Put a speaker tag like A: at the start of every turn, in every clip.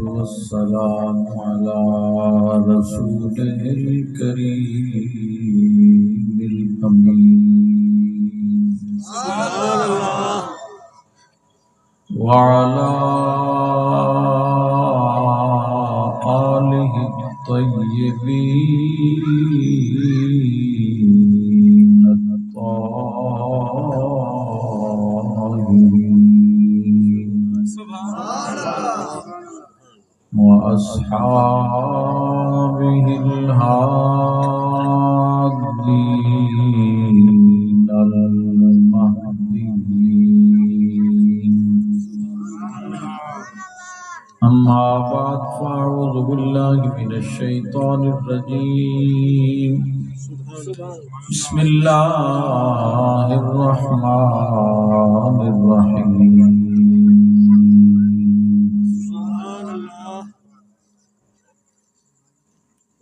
A: والسلام على رسوله الكريم الأمين وعلى آله الطيبين الطاهرين وأصحابه الهادين المهديين أما بعد فأعوذ بالله من الشيطان الرجيم بسم الله الرحمن الرحيم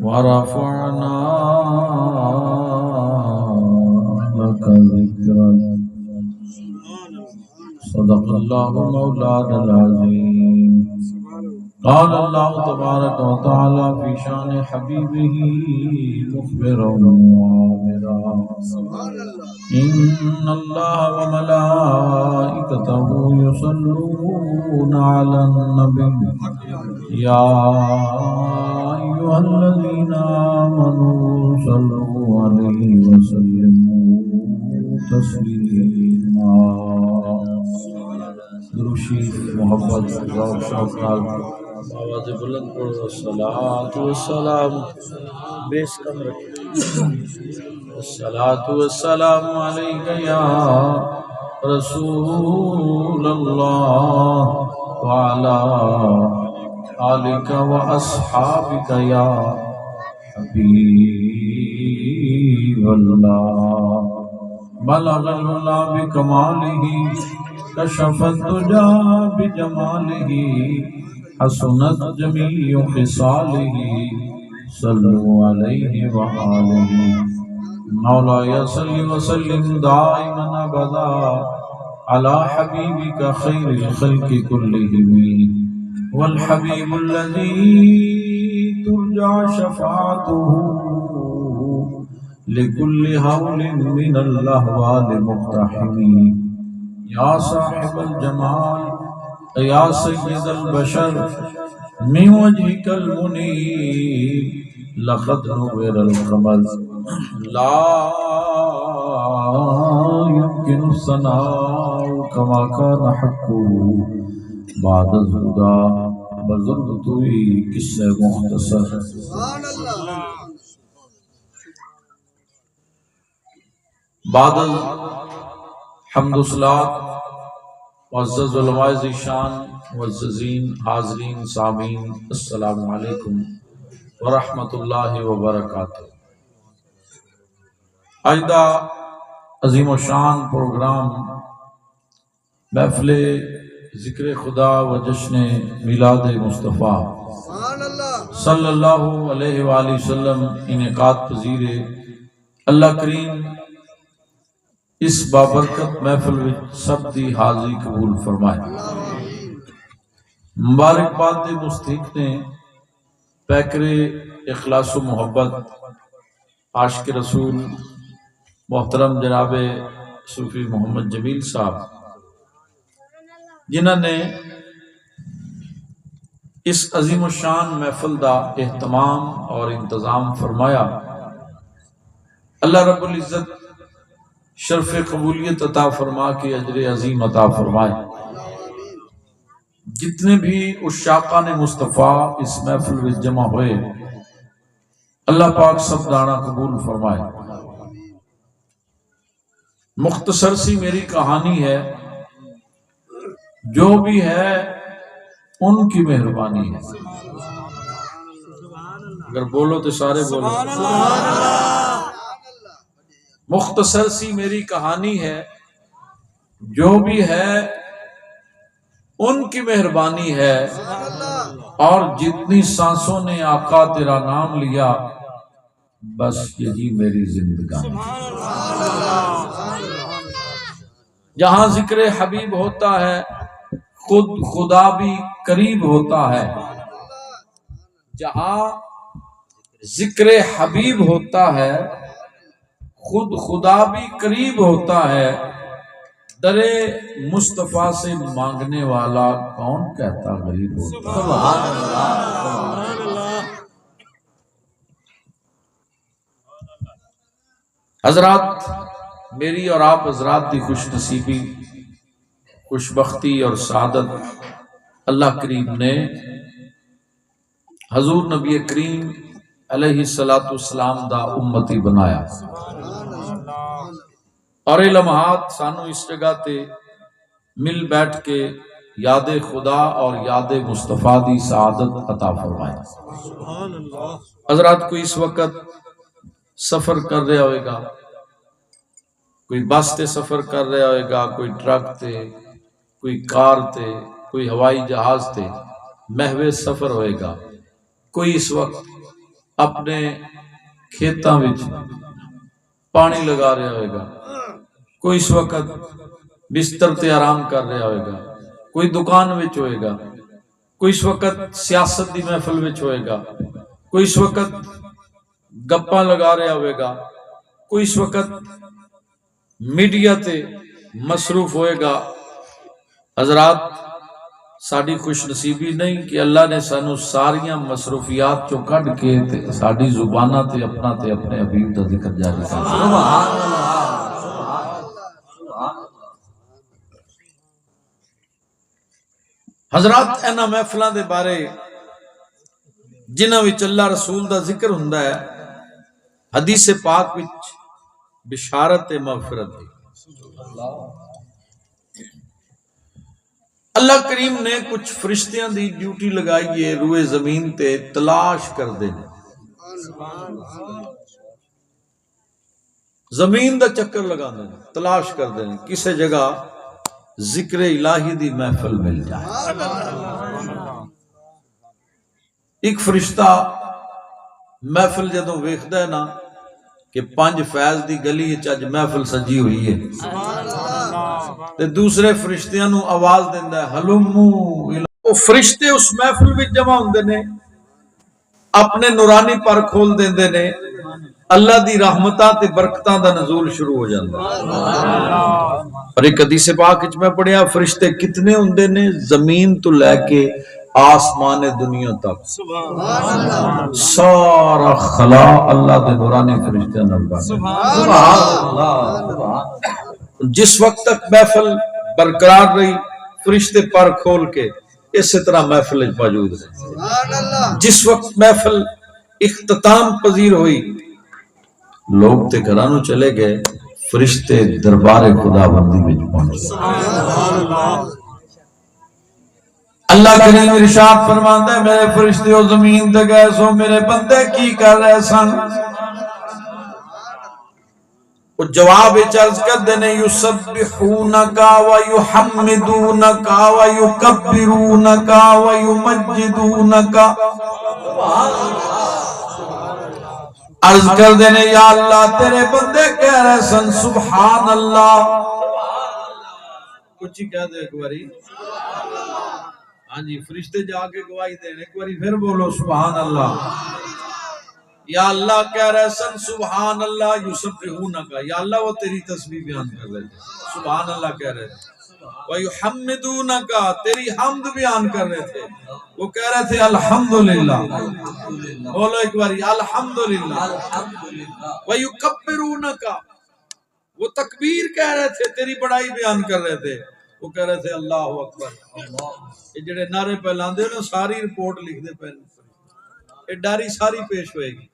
A: ورفعنا لك ذكرك صدق الله مولانا العظيم قال الله تبارك وتعالى في شان حبيبه مخبرا وعامرا إن الله وملائكته يصلون على النبي يا أيها الذين آمنوا صلوا عليه وسلموا تسليما درشید محبت ذوق شوق نال آواز بلند پڑھو الصلاۃ والسلام بیس کم رکھو الصلاۃ والسلام علیک یا رسول اللہ وعلی آلک واصحابک یا حبیب اللہ بلغ العلا بکمالہ کشف الدجى بجماله حسنت جميع خصاله صلوا عليه وآله مولاي صل وسلم دائما أبدا على حبيبك خير الخلق كلهم والحبيب الذي ترجى شفاعته لكل هول من الأهوال مقتحم یا صاحب الجمال یا سید البشر من وجهك المنیر لقد نور القمر لا يمكن الثناء كما كان حقه بعد الهدى بزرگ توئی قصہ مختصر بعد حمد و صلات معزز علماء ذیشان معززین حاضرین سامعین السلام علیکم ورحمۃ اللہ وبرکاتہ۔ آج دا عظیم و شان پروگرام محفل ذکر خدا و جشن میلاد مصطفیٰ صلی اللہ علیہ وآلہ وسلم انعقاد پذیر اللہ کریم اس بابرکت محفل وچ سب دی حاضری قبول فرمائے۔ مبارکباد دے مستحق نے پیکر اخلاص و محبت عاشق رسول محترم جناب صوفی محمد جمیل صاحب جنہوں نے اس عظیم و شان محفل دا اہتمام اور انتظام فرمایا۔ اللہ رب العزت شرف قبولیت عطا فرما کے اجر عظیم عطا فرمائے۔ جتنے بھی عشاقان مصطفیٰ اس محفل میں جمع ہوئے اللہ پاک سب دانا قبول فرمائے۔ مختصر سی میری کہانی ہے، جو بھی ہے ان کی مہربانی ہے۔ اگر بولو تو سارے بولو مختصر سی میری کہانی ہے، جو بھی ہے ان کی مہربانی ہے، اور جتنی سانسوں نے آقا تیرا نام لیا بس یہی میری زندگانی۔ جہاں ذکر حبیب ہوتا ہے خود خدا بھی قریب ہوتا ہے۔ جہاں ذکر حبیب ہوتا ہے خود خدا بھی قریب ہوتا ہے۔ در مصطفیٰ سے مانگنے والا کون کہتا غریب ہوتا ہے؟ سبحان اللہ۔ حضرات، میری اور آپ حضرات کی خوش نصیبی، خوش بختی اور سعادت اللہ کریم نے حضور نبی کریم علیہ السلام دا امتی بنایا، اور یہ لمحات سانو اس جگہ تے مل بیٹھ کے یاد خدا اور یاد مصطفیٰ دی سعادت عطا فرمائے۔ حضرات، کوئی اس وقت سفر کر رہا ہوئے گا، کوئی بس تے سفر کر رہا ہوئے گا، کوئی ٹرک تے، کوئی کار تے، کوئی ہوائی جہاز تے محو سفر ہوئے گا۔ کوئی اس وقت اپنے کھیتاں وچ پانی لگا رہا ہوئے گا، کوئی اس وقت بستر تے آرام کر رہا ہوئے گا، کوئی دکان وچ ہوئے گا، کوئی اس وقت سیاست دی محفل وچ ہوئے گا، کوئی اس وقت گپاں لگا رہا ہوئے گا، کوئی اس وقت میڈیا تے مصروف ہوئے گا۔ حضرات، ساڑی خوش نصیبی نہیں کہ اللہ نے سانو ساریاں مصروفیات چو کڈ کے ساڑی زبانہ تے اپنے حبیب دا ذکر جاری کر۔ سبحان اللہ۔ حضرات، اینا محفلاں دے بارے جنہاں وچ اللہ رسول دا ذکر ہوندا ہے، حدیث پاک وچ بشارت مغفرت دی۔ اللہ کریم نے کچھ فرشتیاں دی ڈیوٹی لگائی ہے، روئے زمین تے تلاش کر دیں، زمین دا چکر لگا دیں، تلاش کر دیں کسے جگہ ذکر الہی دی محفل مل جائے۔ ایک فرشتہ محفل جدوں ویکھدا ہے نا کہ 5 فیض دی گلی وچ اج محفل سجی ہوئی ہے، تے دوسرے فرشتیاں نو آواز دیندا ہے ہلمو۔ وہ فرشتے اس محفل وچ جمع ہوندے نے، اپنے نورانی پر کھول دیندے نے، اللہ دی رحمتاں تے برکتاں دا نزول شروع ہو جاندا ہے۔ اور ایک حدیث پاک وچ میں پڑھیا فرشتے کتنے ہوندے نے، زمین تو لے کے آسمان دنیا تک سارا خلا اللہ دے نورانی فرشتیاں نال بھر۔ سبحان اللہ۔ جس وقت تک محفل برقرار رہی فرشتے پر کھول کے اسی طرح محفل موجود رہے۔ جس وقت محفل اختتام پذیر ہوئی لوگ تے گھرانوں چلے گئے، فرشتے دربار خدا بندی میں پہنچے۔ اللہ کریم ارشاد فرماتا ہے میرے فرشتے او زمین تے گئے سو میرے بندے کی کر رہے سن؟ وہ جواب عرض کر دینے یسبحونکا ویحمدونکا ویکبرونکا ویمجدونکا۔ عرض کر دینے یا اللہ تیرے بندے کہہ رہے سن سبحان اللہ۔ کچھ ہی کہہ دے ایک باری، ہاں جی، فرشتے جا کے گواہی دینے، ایک باری پھر بولو سبحان اللہ۔ یا اللہ کہہ رہے سن سبحان اللہ یسبحونکا، یا اللہ وہ تیری تسبیح بیان کر رہے تھے، سبحان اللہ کہہ رہے تھے، وَيُحَمِّدُونَكَ تیری حمد بیان کر رہے تھے، وہ کہہ رہے تھے الحمدللہ، بولو ایک باری الحمدللہ، وَيُكَبِّرُونَكَ وہ تکبیر کہہ رہے تھے، تیری بڑائی بیان کر رہے تھے، وہ کہہ رہے تھے اللہ اکبر۔ یہ جڑے نعرے پہلان دے نا ساری رپورٹ لکھ دے پہلے، یہ ڈاری ساری پیش ہوئے گی۔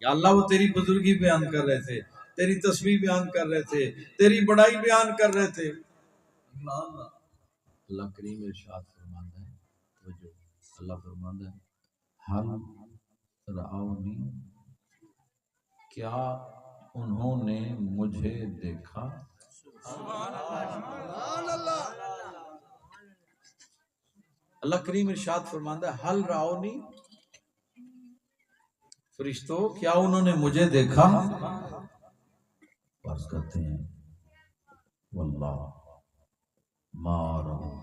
A: یا اللہ وہ تیری بزرگی بیان کر رہے تھے، تیری تسبیح بیان کر رہے تھے، تیری بڑائی بیان کر رہے تھے۔ اللہ کریم ارشاد فرماتا ہے، اللہ فرماتا ہے حل رعونی کیا انہوں نے مجھے دیکھا؟ اللہ کریم ارشاد فرماتا ہے حل رعونی، فرشتوں کیا انہوں نے مجھے دیکھا؟ عرض کرتے ہیں واللہ ما رأوک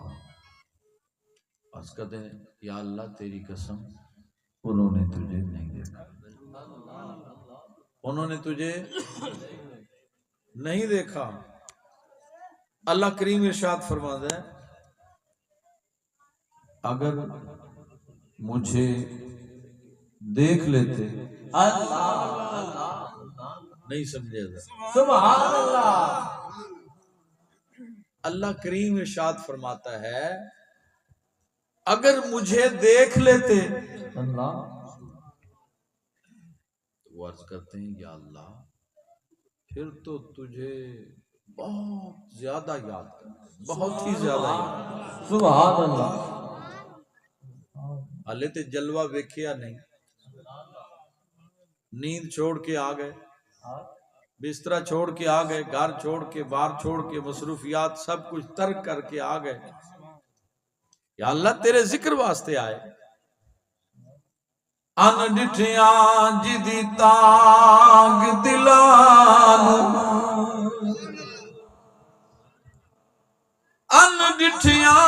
A: عرض کرتے ہیں یا اللہ تیری قسم انہوں نے تجھے نہیں دیکھا، انہوں نے تجھے نہیں دیکھا۔ اللہ کریم ارشاد فرماتا ہے اگر مجھے دیکھ لیتے، نہیں سمجھے گا،
B: سبحان اللہ۔
A: اللہ کریم ارشاد فرماتا ہے اگر مجھے دیکھ لیتے،
B: اللہ
A: وہ عرض کرتے ہیں یا اللہ پھر تو تجھے بہت زیادہ یاد کرتے، بہت ہی زیادہ یاد کرتے۔
B: سبحان اللہ۔
A: حالے تے جلوہ ویکھیا نہیں، نیند چھوڑ کے آ گئے، بسترہ چھوڑ کے آ گئے، گھر چھوڑ کے، بار چھوڑ کے، مصروفیات سب کچھ ترک کر کے آ گئے، یا اللہ تیرے ذکر واسطے آئے۔ ان ڈٹھیاں جدی تانگ دلانو، ان ڈٹھیاں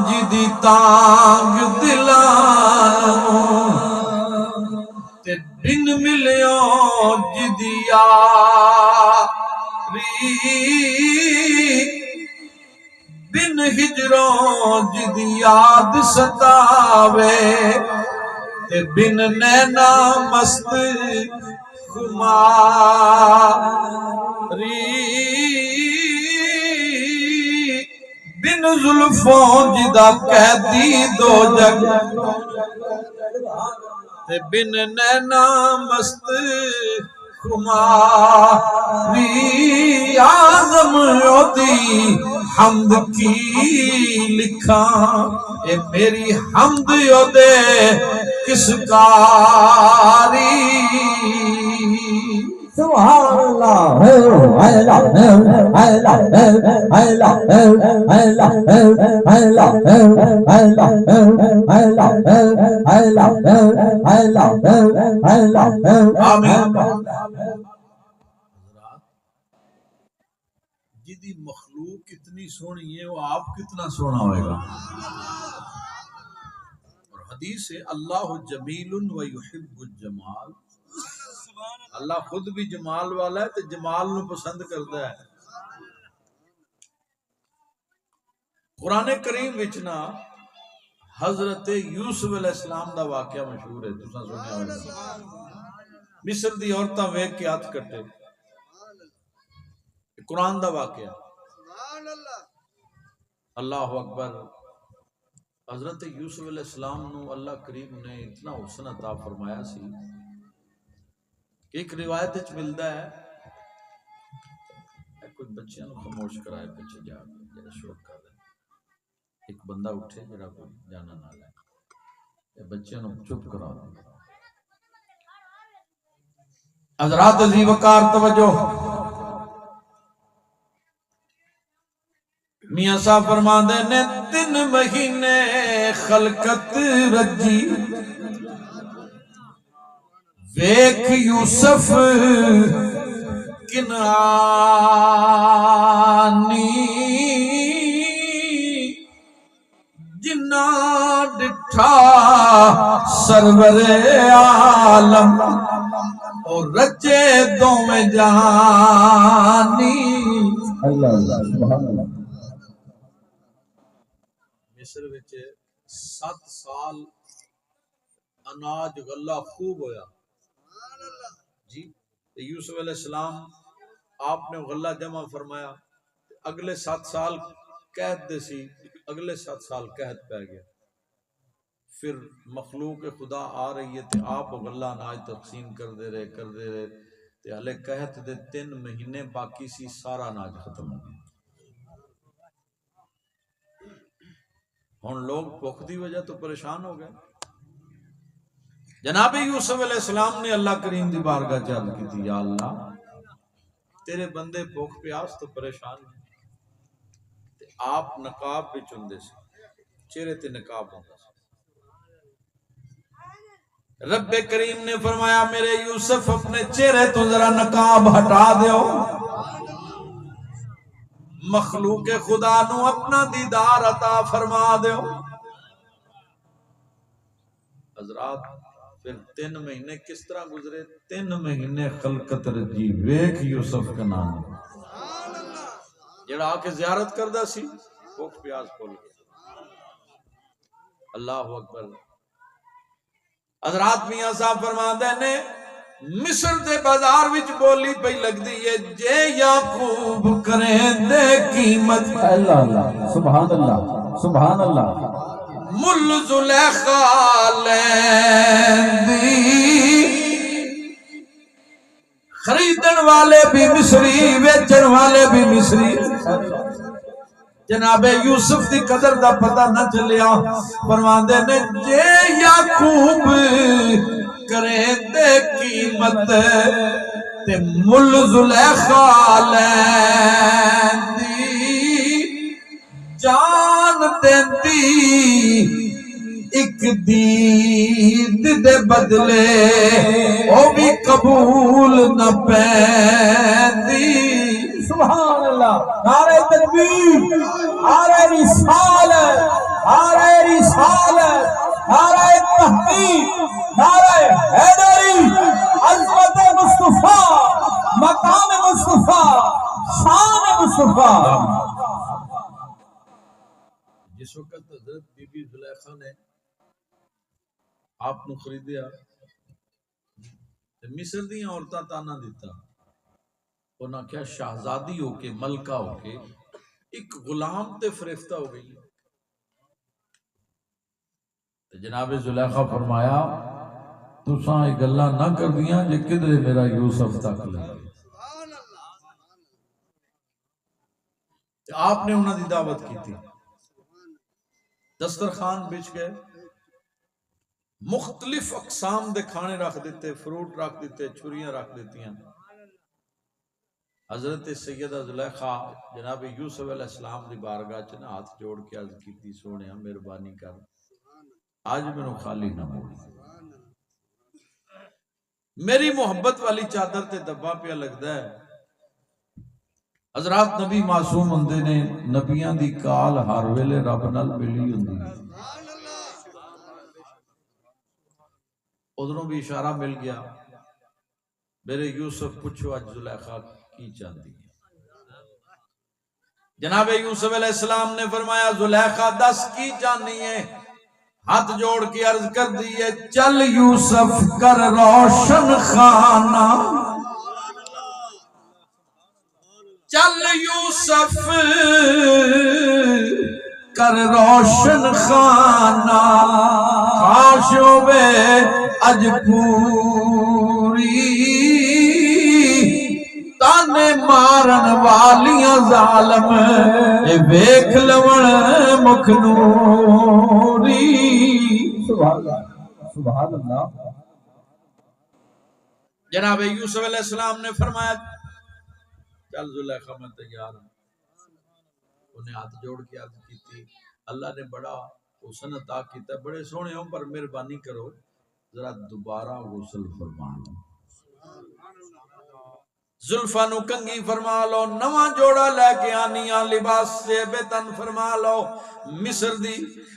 A: جدی تانگ دلانو، تے بن ملیوں جدی یاری، بن ہجروں جدی یاد ستاوے، تے بن نینا مست خماری، بن زلفوں جدا قیدی دو جگ، تے بن نینا مست خماری، آزم یودی حمد کی لکھاں، اے میری حمد یودے کس کاری۔
B: سبحان اللہ۔
A: جدی مخلوق کتنی سونی ہے وہ آپ کتنا سونا ہوئے گا۔ اور حدیث ہے اللہ جمیل و یحب الجمال، اللہ خود بھی جمال والا ہے تو جمال نو پسند کرتا ہے۔ قرآن کریم وچنا حضرت یوسف علیہ السلام دا واقعہ مشہور ہے، تساں سنیا ہوگا۔ مصر دی عورتاں ویکھ کے ہاتھ کٹے، قرآن دا واقعہ۔ اللہ اکبر۔ حضرت یوسف علیہ السلام نو اللہ کریم نے اتنا حسن عطا فرمایا سی کہ ایک روایت وچ ملدا ہے کوئی بچیاں نو خاموش کرائے پیچھے جا کے جڑا شور کر رہے، ایک بندہ اٹھے جڑا کوئی جانا نہ لے، بچیاں نو چپ کرا دے۔ حضرات عزیز وقار توجہ، میاں صاحب فرماندے نے 3 مہینے خلقت رجی، ویکھ یوسف کنعانی، جنا ڈٹھا سرور عالم اور رچے دوویں جہانی۔
B: اللہ اللہ سبحان اللہ۔
A: مصر وچ 7 سال اناج غلہ خوب ہویا جی۔ یوسف علیہ السلام آپ نے غلہ جمع فرمایا، اگلے 7 سال قحط دے سی، اگلے 7 سال قحط پہ گیا، پھر مخلوق خدا آ رہی ہے تے آپ غلہ اناج تقسیم کر دے رہے تے ہلے قحط دے 3 مہینے باقی سی، سارا اناج ختم ہو گیا۔ ہن لوگ بھوک دی وجہ تو پریشان ہو گئے۔ جناب یوسف علیہ السلام نے اللہ کریم دی بارگاہ چ عرض کی یا اللہ تیرے بندے بھوک پیاس تو پریشان ہیں، تے آپ نقاب بھی چندے سے، چہرے تے نقاب ہوندا سی۔ رب کریم نے فرمایا میرے یوسف اپنے چہرے تو ذرا نقاب ہٹا دیو، مخلوق خدا نو اپنا دیدار عطا فرما دیو۔ حضرات پھر 3 مہینے کس طرح گزرے؟ 3 مہینے خلقت رجی ویکھ یوسف کا نام جڑا آ کے زیارت کردا سی بھوک پیاس کھول گیا۔ اللہ اکبر۔ حضرات میاں صاحب فرماندے نے مصر دے بازار وچ بولی پئی لگدی ہے جے یعقوب کریں دے قیمت
B: اللہ اللہ سبحان اللہ سبحان اللہ
A: مل زلیخا لیندی خریدن والے بھی مصری ویچن والے بھی مصری۔ جناب یوسف دی قدر دا پتہ نہ چلیا، فرماندے نے جے یعقوب کرے دے قیمت تے مل زلیخا لیندی جان دیندی ایک دید دے بدلے او بھی قبول نہ پیندی۔
B: سبحان اللہ نعرہ تکبیر نعرہ رسالت نعرہ رسالت نعرہ تحقیق نعرہ حیدری عظمت مصطفیٰ مقام مصطفیٰ شان مصطفیٰ۔
A: جس وقت حضرت بی بی زلیخا نے آپ نو خریدیا مصر دی عورتاں تانا دیتا، انہاں کیا شہزادی ہو کے ملکہ ہو کے ایک غلام تے فریفتہ ہو گئی۔ جناب زلیخا فرمایا تساں یہ گلاں نہ کر دیاں جے کدھر میرا یوسف تک لگے۔ آپ نے انہاں دی دعوت کی تھی، دسترخوان بچ گئے، مختلف اقسام دے کھانے رکھ دیتے، فروٹ رکھ دیتے، چھریاں رکھ دیتیاں۔ حضرت سیدہ زلیخا جناب یوسف علیہ السلام دی بارگاہ چ نہ ہاتھ جوڑ کے عرض کیتی سونیا مہربانی کر آج مینوں خالی نہ موڑ، میری محبت والی چادر تے دبا پیا لگدا ہے۔ حضرات نبی معصوم ہوندے نے، نبیاں دی کال ہر ویلے رب نال ملی ہوندی ہے۔ ادھروں بھی اشارہ مل گیا، میرے یوسف پوچھو اج زلیخا کی چاہتی ہے۔ جناب یوسف علیہ السلام نے فرمایا زلیخا دس کی چاہنی ہے؟ ہاتھ جوڑ کے عرض کر دیئے چل یوسف کر روشن خانہ، چل یوسف کر روشن خانہ، خاش ہوئے اج پوری تانے مارن والیاں ظالم اے ویکھ لون مکھ نوری۔
B: سبحان اللہ سبحان اللہ۔
A: جناب یوسف علیہ السلام نے فرمایا چل زلیخا میں تیار ہوں۔ انہیں ہاتھ جوڑ کے عرض کی تھی اللہ نے بڑا حسن عطا کیتا، بڑے سونے ہوں پر مہربانی کرو ذرا دوبارہ غسل فرما لو، زلفاں نو کنگھی فرما لو، نواں جوڑا لے کے آنیاں لباس سے بے تن فرما لو۔ مصر دی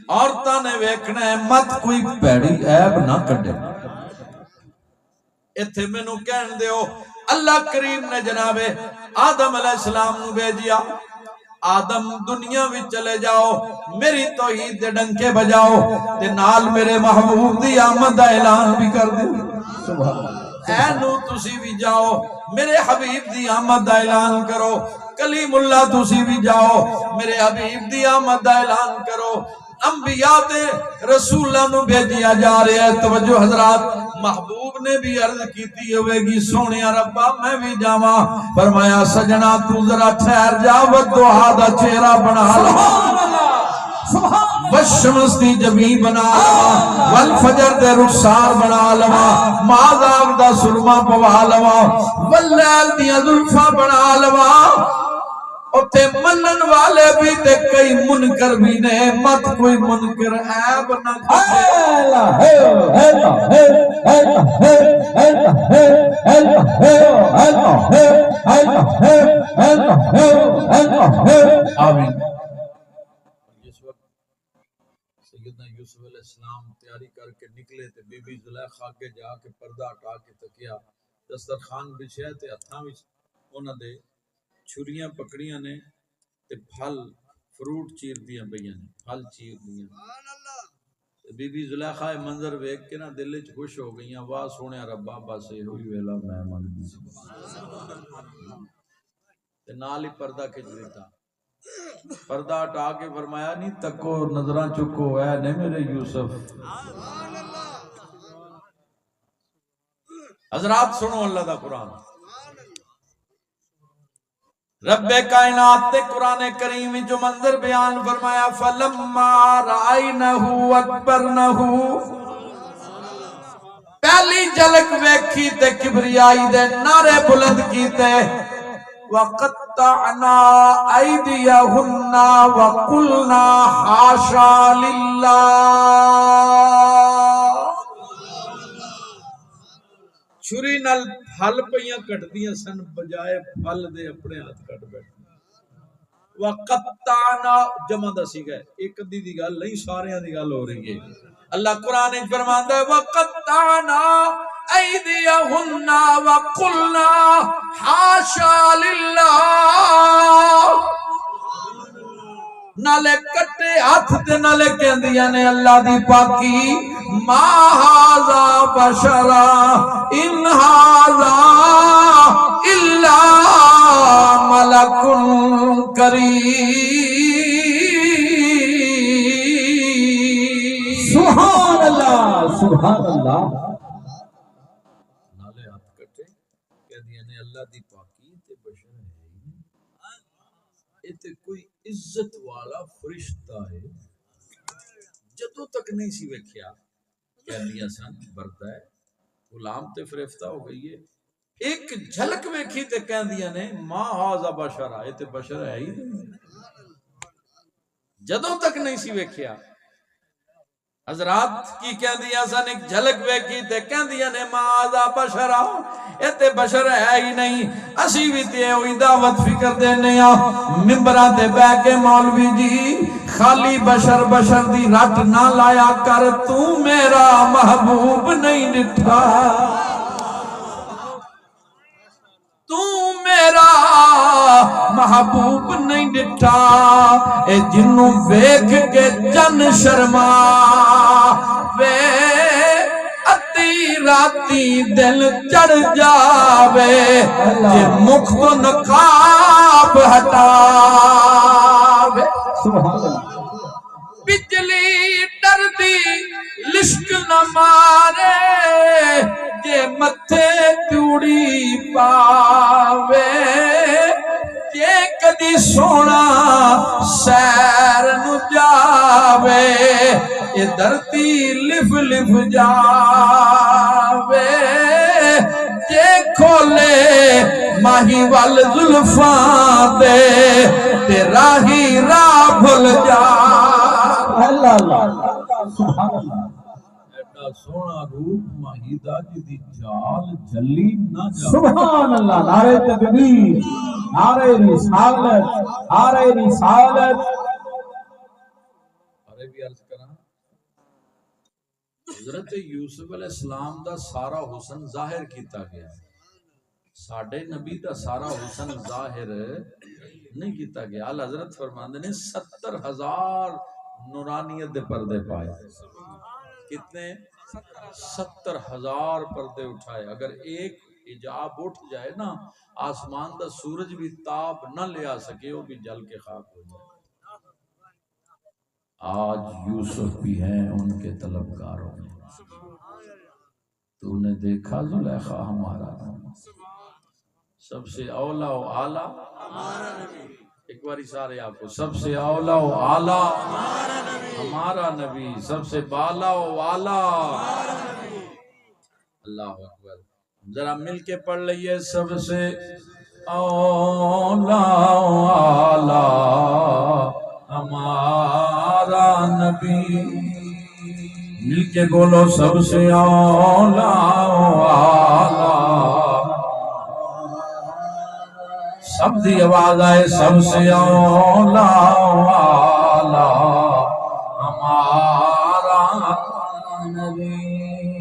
A: عورتاں نے ویکھنا ہے مت کوئی پیڑی عیب نہ کڈے۔ ایتھے مینوں کہن دیو اللہ کریم نے جناب آدم علیہ السلام نو بھیجیا، آدم دنیا وچ چلے جاؤ، میری توحید دے ڈنکے بجاؤ تے نال میرے محبوب دی آمد دا اعلان بھی کر دیو۔
B: سبحان اللہ۔
A: اے نو تسی بھی جاؤ میرے حبیب دی آمد دا اعلان کرو، کلیم اللہ تسی بھی جاؤ میرے حبیب دی آمد دا اعلان کرو۔ انبیاء تے رسولہ نو بھیجیا جا رہے ہیں۔ توجہ حضرات، محبوب نے بھی عرض کیتی ہوئے گی سونیا ربا میں بھی جاواں، فرمایا سجنا تو ذرا ٹھہر جا ودعا دا چہرہ بنا لوا، والشمس دی جبیں بنا لوا، والفجر دے رخسار بنا لوا، ماذاب دا سرما پوا لوا، واللیل دی زلفاں بنا لوا۔ اتے منن والے بھی تے کئی منکر بھی نے، مت کوئی منکر عیب نہ کھے۔ آمین۔ جس وقت سیدنا یوسف علیہ السلام تیاری کر کے نکلے تے بی بی زلیخا کے جا کے پردہ ہٹا کے تکیا دسترخوان بچھیا تے ہتھاں وچ انہاں دے چھریاں پکڑیاں نے تے پھل فروٹ چیر دیاں پئیاں نے، پھل چیر دیاں۔ بی بی زلیخا منظر ویکھ کے نا دل وچ خوش ہو گئیاں، واہ سونیا ربا بس یہ ہوئی ویلا میں منگدی سی۔ تے نال ہی پردہ کھچ دیتا، پردہ ہٹا کے فرمایا نہیں تکو نظراں چکو، اے نے میرے یوسف۔ حضرات سنو اللہ دا قرآن، رب کائنات تے قرآن کریم جو منظر بیان فرمایا فلما رائنہو اکبرنہو، پہلی جھلک ویکھی تے کبریائی دے نعرے بلند کیتے، وَقَطَّعْنَا أَيْدِيَهُنَّ وَقُلْنَا حَاشَا لِلَّهِ، چھری نال پھل پئیاں کٹ دیاں سن، بجائے پھل دے اپنے ہاتھ کٹ بیٹھے۔ وَقَطَّعْنَا جمع دا سیگا ہے، ایک دی دی گل نہیں، سارے دی گل ہو رہی ہے۔ اللہ قرآن اچ فرماندا ہے وَقَطَّعْنَا أَيْدِيَهُنَّ وَقُلْنَا حَاشَا لِلَّهِ، نالے کٹے ہاتھ تے نالے کہندیاں نے اللہ دی پاکی، ما ھذا بشرا ان ھذا الا ملک کریم۔
B: سبحان اللہ سبحان اللہ۔
A: نالے ہاتھ کٹے کہندیاں نے اللہ دی پاکی تے بشر ہے ہی نہیں، اے تے کوئی عزت والا فرشتہ ہے، جدوں تک نہیں سی ویکھیا کہندیاں سن بردا ہے غلام تے فریفتہ ہو گئی ہے، ایک جھلک ویکھی تے کہندیاں نے ما ھذا بشرا، اے تے بشر ہے ہی نہیں، جدوں تک نہیں سی ویکھیا۔ حضرات کی کہندیاں سن ایک جھلک ویکھی تے کہندیاں نے ما ھذا بشرا، اے تے بشر ہے ہی نہیں۔ اسی بھی تے ہوئی دعوت فکر دینے آ ممبراں تے بہ کے مولوی جی خالی بشر بشر دی رٹ نہ لایا کر، تو میرا محبوب نہیں ڈٹھا، تو میرا محبوب نہیں ڈٹھا، اے جنوں ویکھ کے جن شرما وے، ادھی راتی دل چڑھ جاوے، جے مکھ تو نقاب ہٹاوے۔
B: سبحان اللہ۔
A: بجلی ڈردی لشک نہ مارے، جے متھے چوڑی پاوے، جے کدی سونا سیر نو جاوے، یہ دھرتی لف لف جاوے، جے کھولے ماہی وال زلفاں دے، تے راہی راہ بھول جا۔
B: اللہ اللہ سبحان اللہ۔
A: ایڈا سونا روپ ماہی دا جدی چال جلی نہ جا۔
B: سبحان اللہ، نعرہ تکبیر، نعرہ رسالت، نعرہ رسالت۔
A: ارے بھی عرض کراں، حضرت یوسف علیہ السلام دا سارا حسن ظاہر کیتا گیا، ساڈے نبی دا سارا حسن ظاہر نہیں کیتا گیا۔ اللہ حضرت فرماندے نے 70,000 نورانیت دے پردے پائے، کتنے؟ 70,000 پردے اٹھائے۔ اگر ایک حجاب اٹھ جائے نا، آسمان دا سورج بھی تاب نہ لے آ سکے، وہ بھی جل کے خاک ہو جائے۔ آج یوسف بھی ہیں ان کے طلبگاروں میں۔ تو نے دیکھا زلیخا ہمارا سب سے اولا و اعلیٰ ہمارا نبی، ایک باری سارے آپ کو، سب سے اولا و اعلیٰ ہمارا نبی، سب سے بالا و اعلیٰ۔ اللہ اکبر، ذرا مل کے پڑھ لئیے، سب سے اولا والا ہمارا نبی، مل کے بولو سب سے اولا والا، سب دی آواز آئے سب سے اولا والا ہمارا نبی۔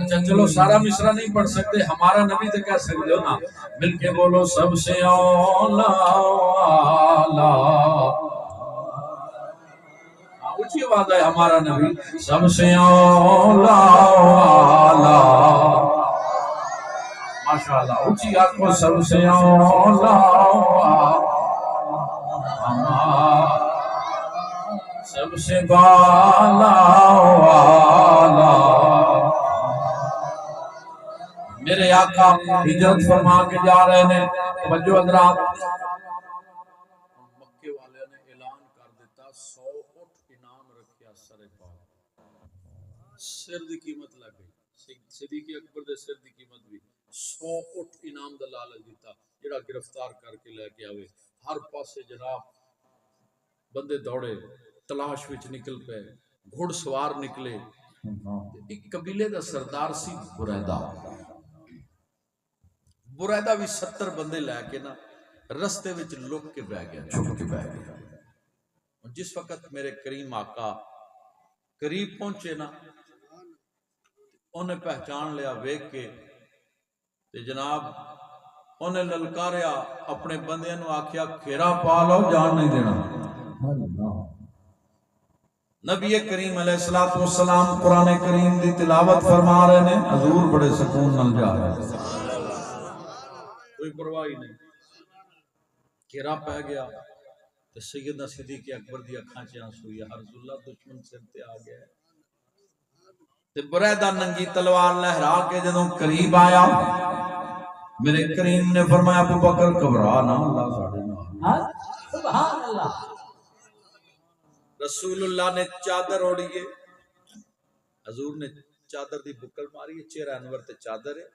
A: اچھا چلو سارا مصرع نہیں پڑھ سکتے، ہمارا نبی تو کہہ سکتے ہو نا، مل کے بولو سب سے اولا والا، اونچی آواز ہے ہمارا نبی، سب سے اولا والا، ماشاءاللہ اونچی آنکھوں، سب سے اولا والا، سب سے بالا والا، میرے آقا ہجرت فرما کے جا رہے ہیں، توجہ حضرات، مکے والے نے اعلان کر دیتا 100 اٹھ انعام رکھیا سر پاک، سر دی قیمت لگ گئی، صدیق اکبر دے سر دی قیمت بھی 100 اٹھ انعام دا لالچ دیتا، جڑا گرفتار کر کے لے کے آوے، ہر پاسے جناب بندے دوڑے، تلاش وچ نکل پے، گھڑ سوار نکلے، ایک قبیلے دا سردار سی بریدہ بھی 70 بندے لے کے نا رستے وچ لک کے بہ گیا، چھپ کے بہ گیا۔ جس وقت میرے کریم آقا قریب پہنچے نا، انہیں پہچان لیا ویکھ کے، تے جناب انہیں للکاریا، اپنے بندیاں نو آکھیا کھیرا پا لو، جان نہیں دینا۔ نبی کریم علیہ السلام قرآن کریم دی تلاوت فرما رہے ہیں، حضور بڑے سکون نال جا رہے ہیں، کوئی پرواہ نہیں، کھیرا پہ گیا تو سیدنا صدیق اکبر دی اکھاں چ آنسو ہوئی، حرز اللہ دشمن سر تے آ گیا، تے بریدہ ننگی تلوار لہرا کے جدوں قریب آیا، میرے کریم نے فرمایا ابو بکر گھبرا نہ، اللہ ساڈے نال،
B: سبحان اللہ۔
A: رسول اللہ نے چادر اوڑیے، حضور نے چادر دی بکل ماری، چہرہ انور تے چادر ہے،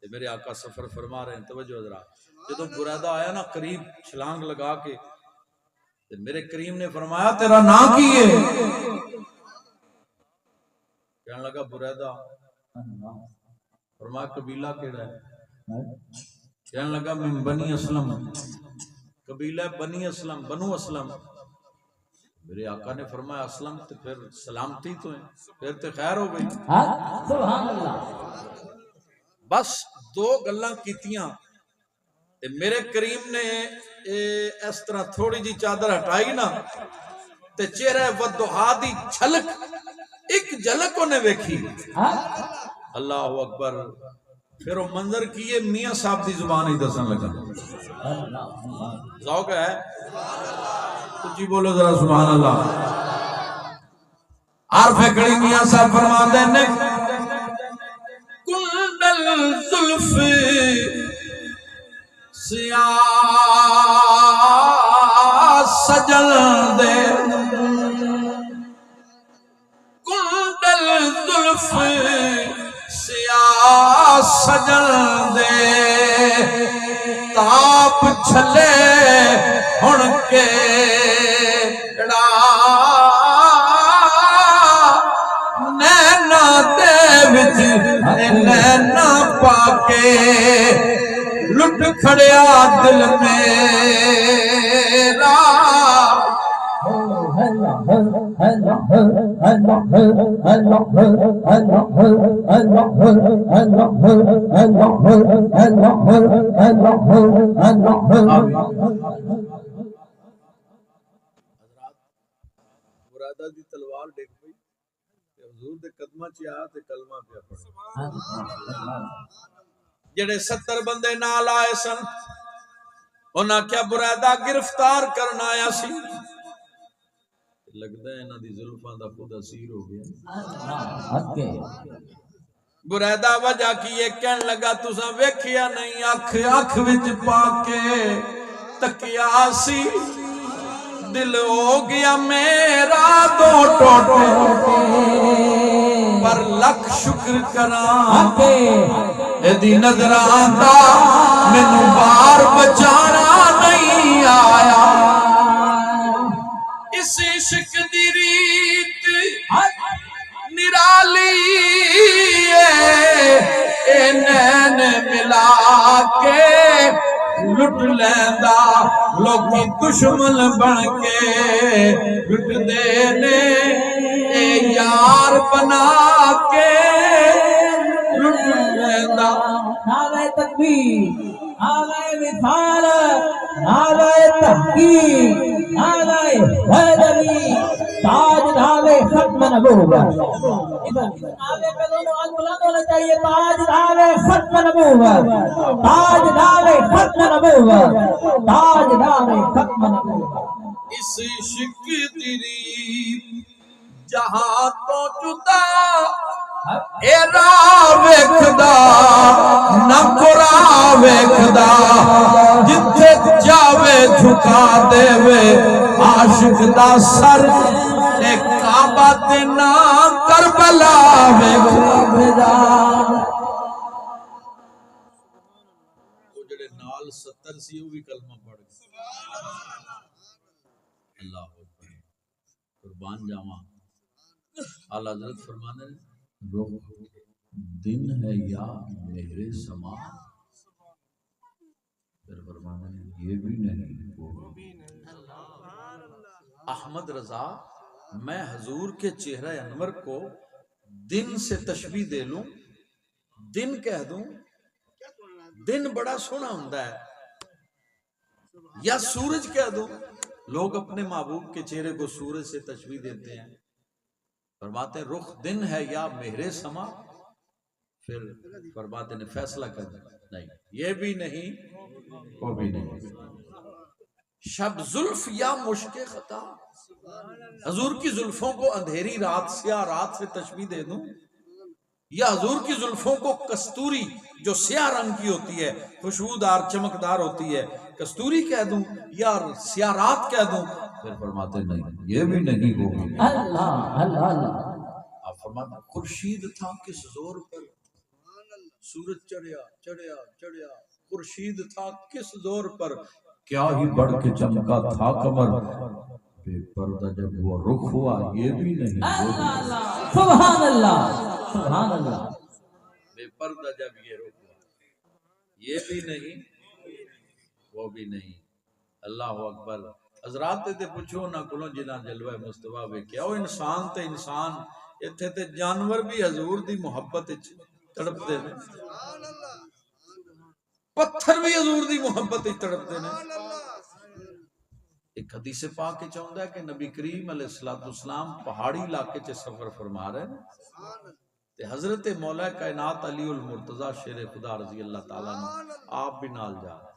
A: تے میرے آقا سفر فرما رہے ہیں، توجہ حضرات، جدوں بریدہ آیا نا قریب چھلانگ لگا کے، تے میرے کریم نے فرمایا تیرا نام کی ہے؟ کہنے لگا بریدہ، فرمایا قبیلہ کیڑا ہے؟ کہنے لگا من بنی اسلم، قبیلہ بنی اسلم، بنو اسلم۔ میرے آقا نے فرمایا اسلم تو پھر سلامتی تو ہے، پھر تو خیر ہو گئی،
B: سبحان اللہ۔
A: بس دو گلاں کیتیاں، میرے کریم نے اس طرح تھوڑی جی چادر ہٹائی نا، تے چہرہ ودھا دی جھلک، ایک جھلک انہیں ویکھی، اللہ اکبر۔ پھر وہ منظر کیے میاں صاحب دی زبان ہی دسن لگا، ذوق ہے، جی بولو ذرا سبحان اللہ۔ عارف کڑی میاں صاحب فرماتے ہیں کنڈل زلف سیاہ سجل دے، کنڈل زلف سیاہ سجل دے، تاپ چھلے ہن کے نینا دے وچ نینا پاکے لٹ کھڑیا دل میرا، برادہ دی تلوار ڈگ پئی، حضور دے قدماں چ آیا تے کلمہ پیا پڑھیا، جڑے 70 بندے نال آئے سن، انہاں کیا برادہ گرفتار کرنا آیا سی، لگدا ہے انہاں دی زلفاں دا خود اسیر ہو گیا۔ برادہ وجہ کی یہ کہن لگا تساں ویکھیا نہیں، اکھ اکھ وچ پا کے تکیا سی، دل ہو گیا میرا دو ٹوٹے، پر لکھ شکر کراں ایدی نظراں دا مینوں بار بچانا کے لٹ لیندا لوکی دشمن بن کے لٹ دینے اے یار بنا کے لٹ لیندا
B: نعرہ تکبیر، نعرہ رسالت، نعرہ تحقیق، نعرہ حیدری، تاج دھارے ختم نبوت۔ نعرے پہ دونوں ہاتھ بلند ہونا چاہیے، تاج دھارے ختم نبوت، تاج دھارے ختم نبوت، تاج دھارے ختم نبوت۔
A: اس عشق تیری جہاں تو جدا اے راہ ویکھدا نہ قرا ویکھدا جتھے جاوے جھکا دیوے عاشق دا سر اے کعبہ تے نہ کربلا ویکھدا وہ جڑے نال 70 سی وہ بھی کلمہ پڑھ گئے اللہ اکبر قربان جاواں اعلیٰ حضرت فرمانے رخ دن ہے یا میرے سما پھر فرمانے یہ بھی نہیں وہ بھی نہیں۔ احمد رضا میں حضور کے چہرہ انور کو دن سے تشبیہ دے لوں، دن کہہ دوں، دن بڑا سونا ہوندا ہے، یا سورج کہہ دوں، لوگ اپنے محبوب کے چہرے کو سورج سے تشبیہ دیتے ہیں، فرماتے ہیں رخ دن ہے یا مہر سما، پھر فرماتے ہیں فیصلہ کر نہیں یہ بھی نہیں وہ بھی نہیں، شب زلف یا مشک خطا، حضور کی زلفوں کو اندھیری رات سیاہ رات سے تشبیہ دے دوں، یا حضور کی زلفوں کو کستوری جو سیاہ رنگ کی ہوتی ہے خوشبودار چمکدار ہوتی ہے کستوری کہہ دوں یا سیاہ رات کہہ دوں، پھر فرماتے نہیں یہ بھی نہیں وہ بھی نہیں۔
B: اللہ اللہ اللہ،
A: آپ فرماتے ہیں خورشید تھا کس زور پر، سورج چڑھیا چڑھیا چڑھیا، خورشید تھا کس زور پر، کیا ہی بڑھ کے چمکا تھا قمر، بے پردہ جب وہ رخ ہوا یہ بھی نہیں وہ بھی نہیں۔
B: سبحان اللہ سبحان اللہ،
A: بے پردہ جب یہ رخ ہوا یہ بھی نہیں وہ بھی نہیں۔ اللہ اکبر۔ حضرات تے پوچھو نہ کلوں جنہ جلوہ مصطفیٰ ویکھیا او انسان تے انسان ایتھے تے جانور بھی حضور دی محبت وچ تڑپتے ہیں، پتھر بھی حضور دی محبت وچ تڑپتے ہیں۔ ایک حدیث پاک کے چاہتا ہے کہ نبی کریم علیہ السلام پہاڑی علاقے چ سفر فرما رہے ہیں تے حضرت مولا کائنات علی المرتضی شیر خدا رضی اللہ تعالیٰ عنہ آپ بھی نال جا رہے ہیں۔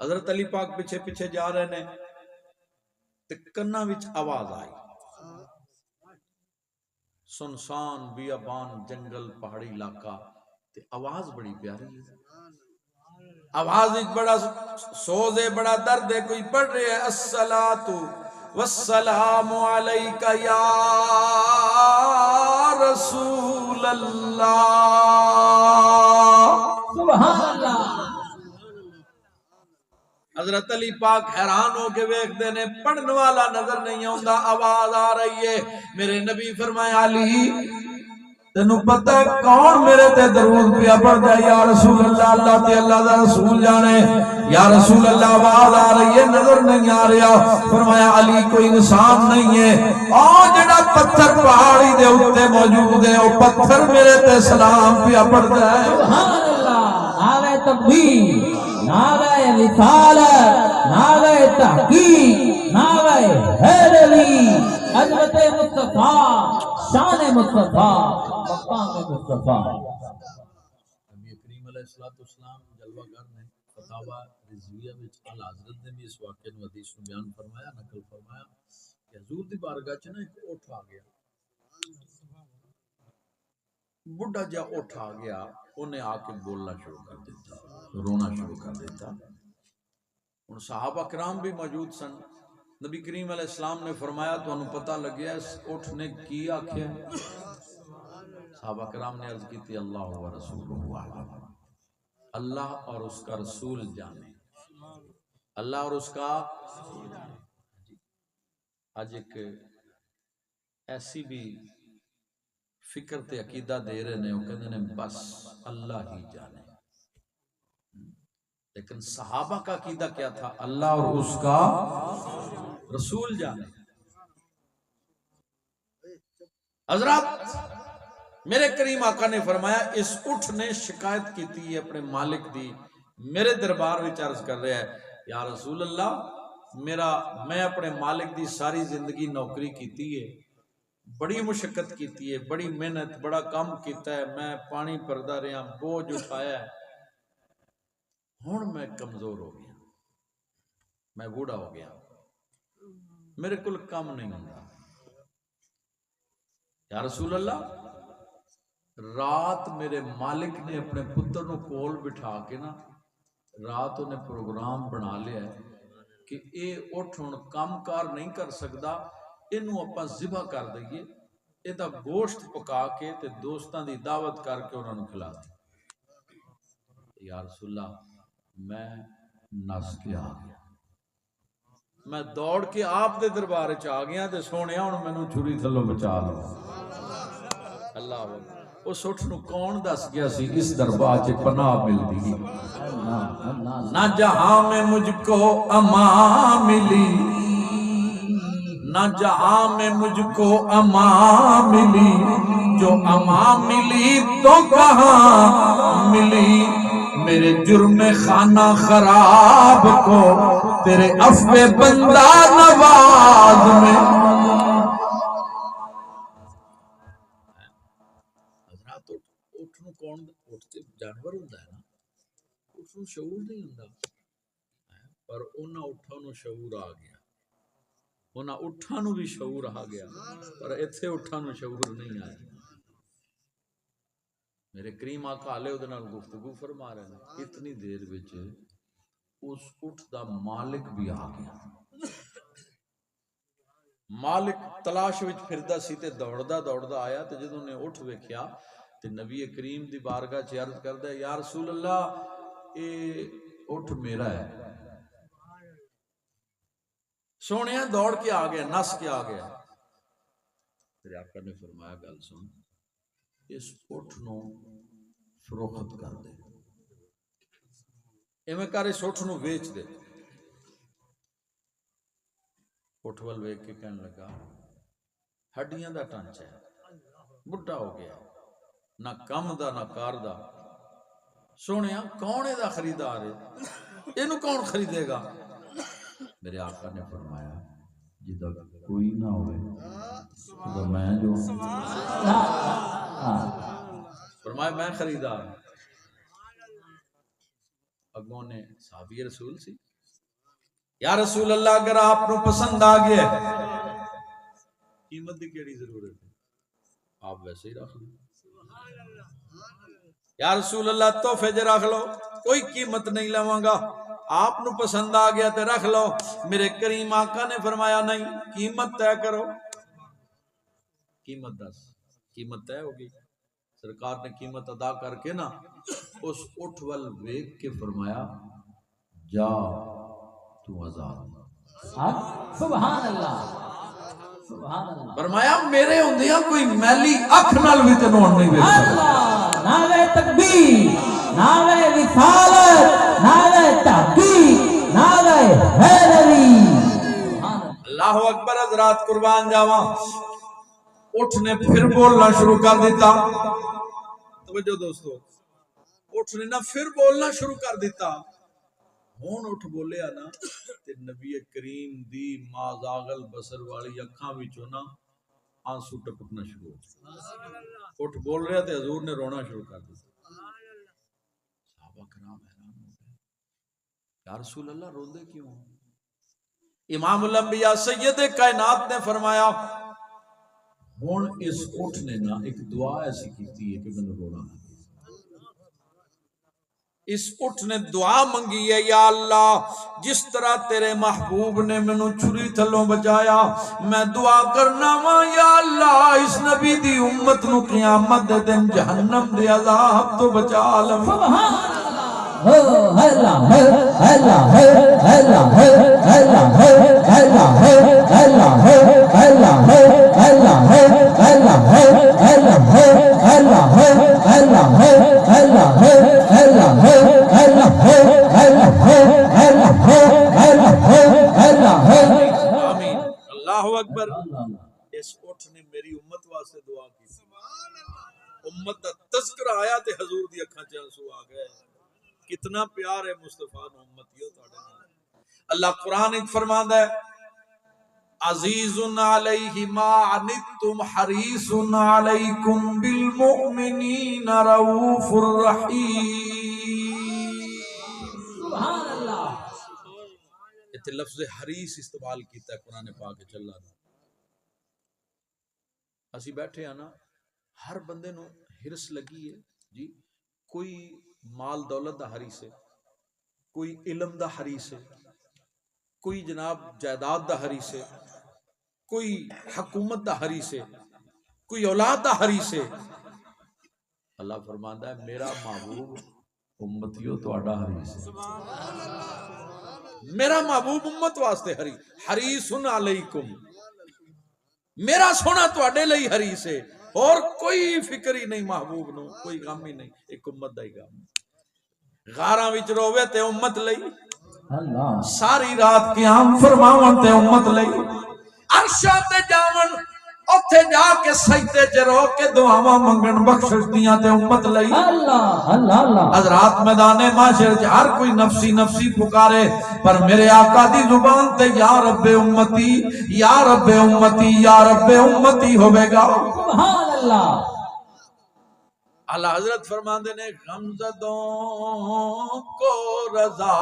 A: حضرت علی پاک پیچھے پیچھے جا رہے ہیں تے کناں وچ آواز آئی، سنسان بیابان جنگل پہاڑی علاقہ تے آواز بڑی پیاری ہے، آواز ایک بڑا سوز ہے بڑا درد ہے، کوئی پڑھ رہے ہے الصلاۃ والسلام علیک یا رسول اللہ،
B: سبحان اللہ۔
A: حضرت علی پاک حیران ہو کے ویکھدے نے پڑھن والا نظر نہیں آوندا، آواز آ رہی ہے، میرے نبی فرمایا علی تینوں پتہ ہے کون میرے تے درود پیا پڑھدا ہے؟ یا رسول اللہ اللہ تے اللہ دا رسول جانے، یا رسول اللہ آواز آ رہی ہے نظر نہیں آ رہا، فرمایا علی کوئی انسان نہیں ہے، آ جڑا پتھر پہاڑی دے اوتے موجود ہے او پتھر میرے تے سلام پیا پڑھدا ہے۔
B: سبحان اللہ، نعرہ تکبیر، نعرہ رسالت، نعرہ تحقیق، نعرہ حیدری، حضرت مصطفیٰ، شان مصطفیٰ، مقام مصطفیٰ۔
A: نبی کریم علیہ السلام جلوہ گر نے فتاوی رضویہ وچ اعلیٰ حضرت نے بھی اس واقعے نو حدیث نو بیان فرمایا، نقل فرمایا کہ حضور دی بارگاہ چ نا ایک اٹھ آ گیا، بڈھا جا اٹھ آ گیا، انہیں آ کے بولنا شروع کر دیتا، رونا شروع کر دیتا۔ ان صحابہ کرام بھی موجود سن، نبی کریم علیہ السلام نے فرمایا تو انہوں پتہ لگیا اس اٹھ نے کی آکھیا؟ صحابہ کرام نے عرض کی تھی اللہ و رسولہ اعلم، اللہ اور اس کا رسول جانے، اللہ اور اس کا آج ایک ایسی بھی فکر تے عقیدہ دے رہے نے وہ کہندے نے بس اللہ ہی جانے، لیکن صحابہ کا عقیدہ کیا تھا؟ اللہ اور اس کا رسول جانے۔ حضرات میرے کریم آقا نے فرمایا اس اٹھ نے شکایت کی تھی اپنے مالک دی، میرے دربار میں عرض کر رہا ہے یا رسول اللہ میں اپنے مالک دی ساری زندگی نوکری کیتی ہے، بڑی مشقت کیتی ہے، بڑی محنت، بڑا کام کیتا ہے، میں پانی پردا رہا، بوجھ اٹھایا ہے، ہن میں کمزور ہو گیا، میں بوڑھا ہو گیا، میرے کل کام نہیں ہوتا۔ یا رسول اللہ رات میرے مالک نے اپنے پتر نو کول بٹھا کے نا رات انہیں پروگرام بنا لیا ہے کہ اے اٹھ ہن کام کار نہیں کر سکدا، اینو اپاں ذبح کر دئیے، اے دا گوشت پکا کے تے دوستاں دی دعوت کر کے انہاں نو کھلا دیں۔ یا رسول اللہ میں نس کے آ گیا، میں دوڑ کے آپ دے دربار وچ آ گیا تے سونیا ہن مینوں چھری تھلوں بچا لو۔ اللہ اکبر۔ اس اٹھ نو کون دس گیا سی اس دربار چ پناہ ملتی، نہ جہاں میں مجھ کو امان ملی، نہ جہاں میں مجھ کو امان ملی، جو امان ملی تو کہاں ملی، میرے جرم خانہ خراب کو تیرے عفو بندہ نواز میں۔ جانور ہوتا ہے نا، اس نو شعور نہیں ہوتا، پر انہاں اٹھاں نو شعور آ گیا، انہاں اٹھاں نو بھی شعور آ گیا، پر ایتھے اٹھاں نو شعور نہیں آیا۔ میرے کریم آقا علیہ دے نال گفتگو فرما رہے ہیں، اتنی دیر وچ اس اٹھ دا مالک بھی آ گیا۔ مالک تلاش وچ پھردا سی تے دوڑدا دوڑدا آیا تے جدوں نے اٹھ ویکھیا تے نبی کریم دی بارگاہ چ عرض کردا ہے یا رسول اللہ اے اٹھ میرا ہے۔ سونیا دوڑ کے آ گیا، نس کے آ گیا۔ پھر آقا نے فرمایا گل سن، اس اٹھ نو فروخت کر دے، ایویں کر اس اٹھ نو ویچ دے۔ اٹھ ول ویکھ کے کہنے لگا ہڈیاں دا ٹانچا ہے، بڈھا ہو گیا، نہ کم دا نہ کار دا، سونیا کون دا خریدار ہے، اینو کون خریدے گا؟ میرے آقا نے فرمایا جدا کوئی نہ ہوئے تو میں جو فرمایا میں خریدار ہوں۔ اگوں نے صحابی رسول سی، یا رسول اللہ اگر آپ نو پسند آ گیا قیمت دی کیڑی ضرورت ہے، آپ ویسے ہی رکھ لو۔ یا رسول اللہ تحفے جے رکھ لو، کوئی قیمت نہیں لواں گا، آپ نو پسند آ گیا تے رکھ لو۔ میرے کریم آقا نے فرمایا نہیں، قیمت طے کرو۔ قیمت دس، قیمت طے ہوگی۔ سرکار نے قیمت ادا کر کے نا اس اٹھ ول ویکھ کے فرمایا جا تو آزاد۔
B: سبحان اللہ، سبحان اللہ۔
A: فرمایا میرے ہوندیاں کوئی میلی اکھ نال بھی تینوں نہیں ویکھ سکدا۔
B: نعرہ تکبیر، نعرہ رسالت، نعرہ تحقیق، نعرہ حیدری۔
A: اللہ اکبر۔ حضرات قربان جاواں، اٹھ نے پھر بولنا شروع کر دیتا۔ توجہ دوستو، اٹھ نے نہ پھر بولنا شروع کر دیتا۔ ہون اٹھ بولیا نا تے نبی کریم دی ما زاغل بصر والی اکھاں وچوں نا آنسو ٹپکنا شروع ہو۔ اٹھ بول رہا تے حضور نے رونا شروع کر دیا۔ صحابہ کرام حیران ہو گئے، یا رسول اللہ روندے کیوں؟ امام الانبیاء سید کائنات نے فرمایا ہن اس اٹھ نے نا ایک دعا ایسی کیتی ہے کہ میں رونا ہے۔ اس اٹھ نے دعا منگی ہے، یا اللہ جس طرح تیرے محبوب نے منو چھری تھلوں بچایا، میں دعا کرنا وا یا اللہ اس نبی دی امت نو قیامت دے دن جہنم دے عذاب تو بچا لے۔
B: سبحان اللہ، اللہ اللہ اللہ اللہ اللہ اللہ اللہ
A: واسطے دعا کی امت دا تذکرہ آیا تے حضور دی اکھاں چ آنسو آ گئے کتنا پیار ہے مصطفیٰ نو امتیو تہاڈے نال اللہ قرآن وچ فرماندا ہے عزیز علیہ ما عنتم حریص علیکم بالمؤمنین رؤوف الرحیم
B: سبحان اللہ
A: تے لفظ حریص استعمال کیتا ہے قرآن پاک وچ اللہ نے اسی بیٹھے ہیں نا ہر بندے نو ہرس لگی ہے جی کوئی مال دولت دا حریص ہے کوئی علم دا حریص ہے کوئی جناب جائیداد دا حریص ہے کوئی حکومت دا حریص ہے کوئی اولاد دا حریص ہے اللہ فرماندا ہے میرا محبوب امتیو تہاڈا حریص ہے میرا محبوب امت واسطے حریص علیکم میرا سونا تہاڈے لئی حریص ہے اور کوئی فکر ہی نہیں محبوب نو کوئی غم ہی نہیں ایک امت دا ہی غم غاراں وچ رووے تے امت لئی
B: اللہ
A: ساری رات قیام فرماون تے امت لئی عرشاں تے جاون اوتھے جا کے سجدے چ رو کے دعاواں منگن بخشش دیاں تے امت لئی
B: اللہ اللہ اللہ
A: حضرات میدان معاشر چ ہر کوئی نفسی نفسی پکارے پر میرے آقا دی زبان تے یا رب امتی یا رب امتی یا رب امتی ہوے گا
B: سبحان اللہ
A: اللہ حضرت فرماندے نے غمزدوں کو رضا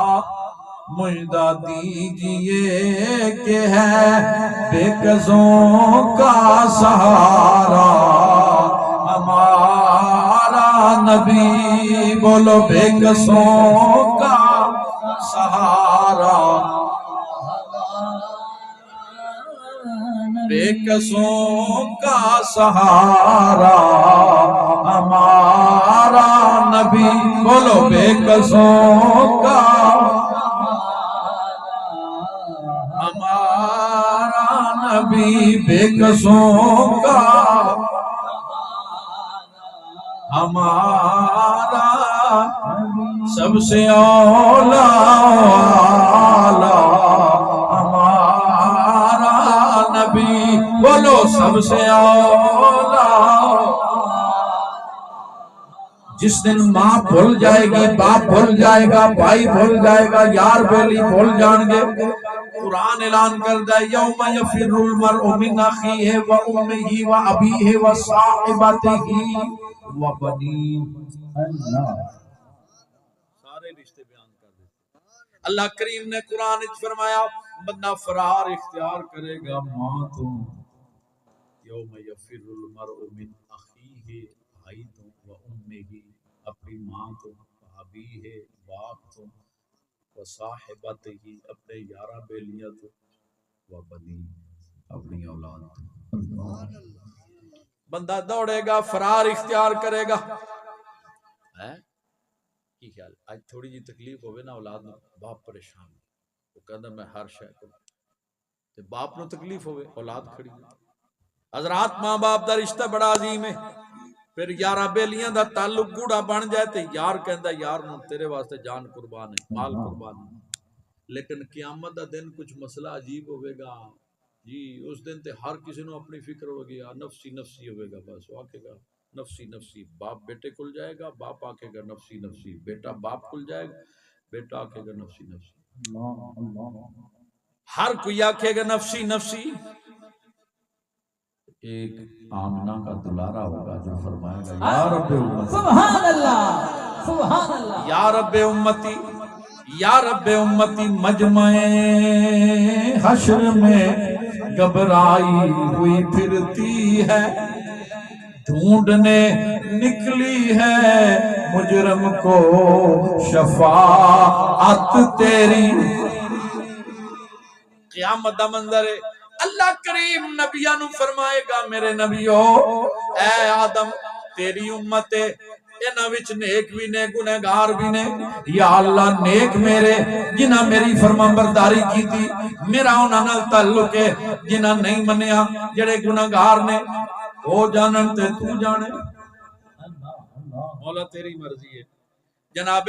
A: مجدہ دیجئے کہ ہے بے قصوں کا سہارا ہمارا نبی بولو بے قصوں کا سہارا بے قصوں کا سہارا ہمارا نبی بولو بے قصوں کا ہمارا نبی بے قصوں کا ہمارا سب سے اولا ہمارا نبی بولو سب سے اولا جس دن ماں بھول جائے گی باپ بھول جائے گا بھائی بھول جائے گا یار بیلی بھول جان گے قرآن اعلان کرتا ہے یوم یفر المرء من اخیہ و امہ و ابیہ و صاحبتہ و بنیہ
B: اللہ
A: سارے رشتے بیان کر دیتے اللہ کریم نے قرآن وچ فرمایا بندہ فرار اختیار کرے گا ماں تو یوم یفر المرء من اخیہ بھائی تو و امہ اپنی ماں تو بھابی ہے باپ تو و صاحبت ہی اپنے یارہ بیلیاں تو و بنی اپنی اولاد تو بندہ دوڑے گا فرار اختیار کرے گا کی خیال آج تھوڑی جی تکلیف ہوئے نا اولاد میں باپ پریشان وہ کہتا میں ہر شے کروں باپ نو تکلیف ہوئے اولاد کھڑی حضرات ماں باپ دا رشتہ بڑا عظیم ہے پھر یارہ بیلیاں دا تعلق گوڑا بن جائے تے یار کہندا یار نو تیرے واسطے جان قربان ہے مال قربان ہے لیکن قیامت دا دن کچھ مسئلہ عجیب ہوئے گا جی اس دن تے ہر کسی نو اپنی فکر ہوگی نفسی نفسی ہوئے گا بس وہ آکے گا نفسی نفسی باپ بیٹے کل جائے گا باپ آکے گا نفسی نفسی بیٹا باپ کل جائے گا بیٹا آکے گا نفسی نفسی ہر کوئی آکے گا نفسی نفسی ایک آمنہ کا دلارہ ہوگا جو فرمائے گا یا رب امتی
B: سبحان اللہ سبحان اللہ
A: یا رب امتی یا رب امتی مجمع حشر میں گھبرائی ہوئی پھرتی ہے ڈھونڈنے نکلی ہے مجرم کو شفاعت تیری قیامت دا منظر ہے اللہ کریم نبیوں نو فرمائے گا میرے نبیو اے آدم تیری امت ہے انہاں وچ نیک بھی نے گنہگار بھی نے یا اللہ نیک میرے جنہاں میری فرمانبرداری کی تھی میرا انہاں نال تعلق ہے جنہاں نہیں منیا جڑے گنہگار نے وہ جانن تے تو جانے مولا تیری مرضی ہے جناب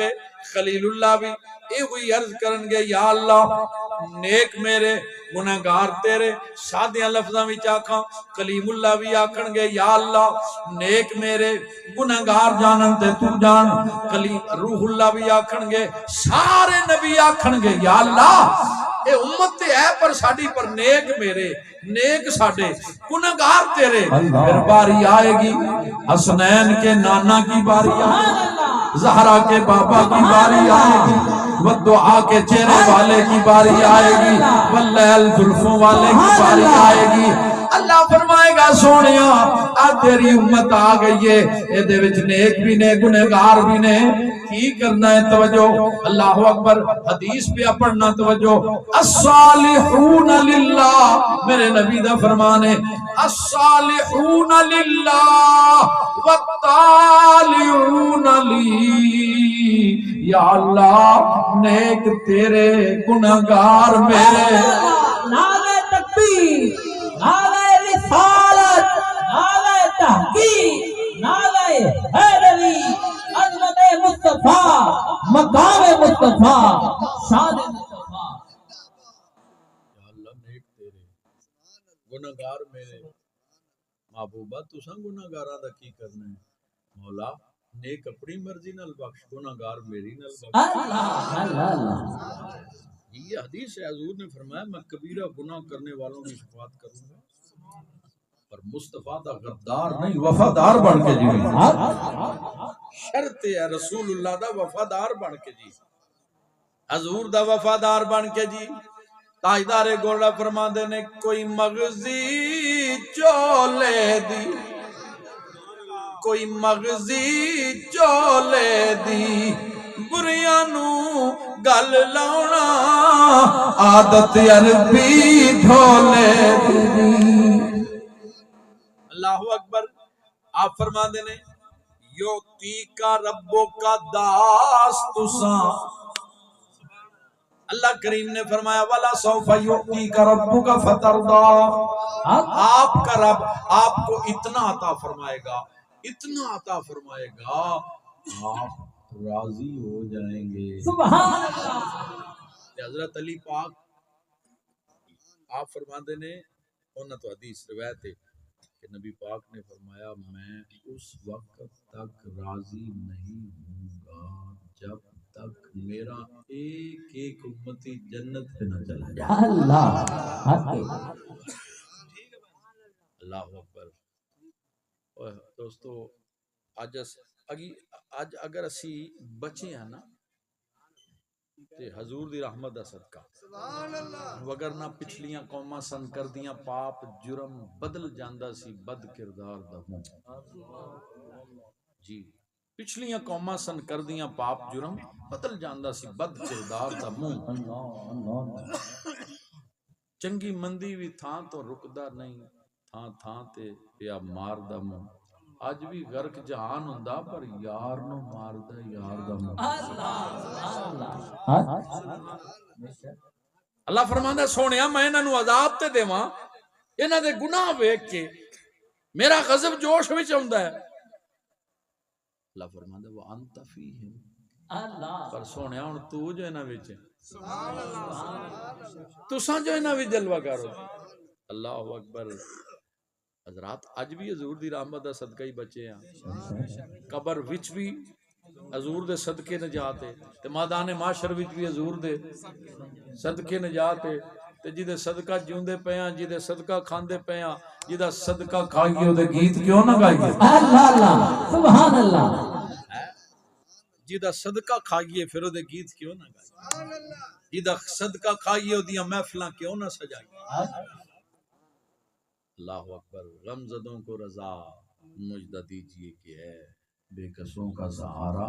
A: خلیل اللہ بھی اے ہوئی عرض کرن گے یا اللہ نیک میرے گناہگار تیرے سادیاں لفظاں وچ آکھاں کلیم اللہ بھی آکھن گے یا اللہ نیک میرے گناہگار جانن تے تو جان کلیم روح اللہ بھی آکھن گے سارے نبی آکھن گے یا اللہ اے امت تے ہے پر ساڈی پر نیک میرے نیک ساڈے گناہگار تیرے پھر باری آئے گی حسنین کے نانا کی باری آئے گی زہرا کے بابا کی باری آئے گی والدعا کے چہرے والے کی باری آئے گی واللیل زلفوں والے کی باری آئے گی اللہ فرمائے گا سونیا آج تیری امت آ گئی ہے اے دے وچ نیک بھی نے گنہگار بھی نے کی کرنا ہے توجہ اللہ اکبر حدیث پہ پڑھنا توجہ الصالحون للہ میرے نبی دا فرمان ہے الصالحون للہ والتالعون لی یا اللہ نیک تیرے گنہگار میرے
B: نعرہ تکبیر نعرہ رسالت نعرہ تحقیق نعرہ حیدری عظمت مصطفیٰ مقام مصطفیٰ شان مصطفیٰ
A: یا اللہ نیک تیرے گنہگار میرے محبوبہ تساں گنہگاراں دا کی کرنا ہے مولا نیک اپنی مرضی نال بخش گنہگار میری نال بخش
B: اللہ اللہ اللہ
A: یہ حدیث ہے حضور نے فرمایا میں کبیرہ گناہ کرنے والوں کی شفاعت کروں گا پر مصطفیٰ دا غدار نہیں وفادار بن کے جی شرط ہے رسول اللہ دا وفادار بن کے جی حضور دا وفادار بن کے جی تاجدار گولڈا فرماندے نے کوئی مغزی چولے دی کوئی مغزی چولے دی بریانو گل لاؤنا عادت عربی ڈھولے دی اللہ اکبر آپ فرماندے نے یوتی کا ربو کا داستساں اللہ کریم نے فرمایا وَلَا سَوْفَ يُعْتِيكَ رَبُّكَ فَتَرْضَىٰ آپ کا رب آپ کو اتنا عطا فرمائے گا اتنا عطا فرمائے گا آپ راضی ہو جائیں گے
B: سبحان اللہ
A: حضرت علی پاک آپ فرماندے نے انہاں تو حدیث روایت ہے کہ نبی پاک نے فرمایا میں اس وقت تک راضی نہیں ہوں گا جب تک میرا ایک ایک امتی جنت پہ نہ چلا جائے
B: اللہ
A: اللہ اکبر دوستو آج اگر اسی بچے ہیں نا تے حضور دی رحمت دا صدقہ وگرنہ پچھلیاں قوماں سن کر دیاں پاپ جرم بدل جاندہ سی بد کردار دا منہ جی پچھلیاں قوماں سن کر دیاں پاپ جرم بدل جاندہ سی بد کردار دا منہ چنگی مندی بھی تھاں تو رکدا نہیں تھاں تھاں تے پیا مار دا منہ اج بھی غرق جہان ہوندا پر یار نو ماردا یار دا منہ اللہ فرماندا سونیا میں انہاں نو عذاب تے دیواں انہاں دے گناہ ویکھ کے میرا غضب جوش وچ آوندا ہے اللہ فرماندا وانت فیہم اللہ پر سونیا ہن تو جو انہاں وچ سبحان اللہ تساں جو انہاں وچ جلوہ کرو اللہ اکبر حضرات اج بھی حضور دی رحمت دا صدقہ ہی بچے ہیں قبر وچ بھی حضور دے صدقے نجات ہے تے میدان محشر وچ بھی حضور دے صدقے نجات ہے تے جدے صدقہ جیوندے پیاں جدے صدقہ کھاندے پیاں جدا صدقہ کھائیے او دے گیت کیوں نہ گائیے
B: اللہ اللہ سبحان اللہ
A: جدا صدقہ کھائیے پھر او دے گیت کیوں نہ گائیے جدا صدقہ کھائیے او دیاں محفلاں کیوں نہ سجائیے اللہ اکبر غمزدوں کو رضا مجدہ دیجئے کہ ہے بے کسوں کا سہارا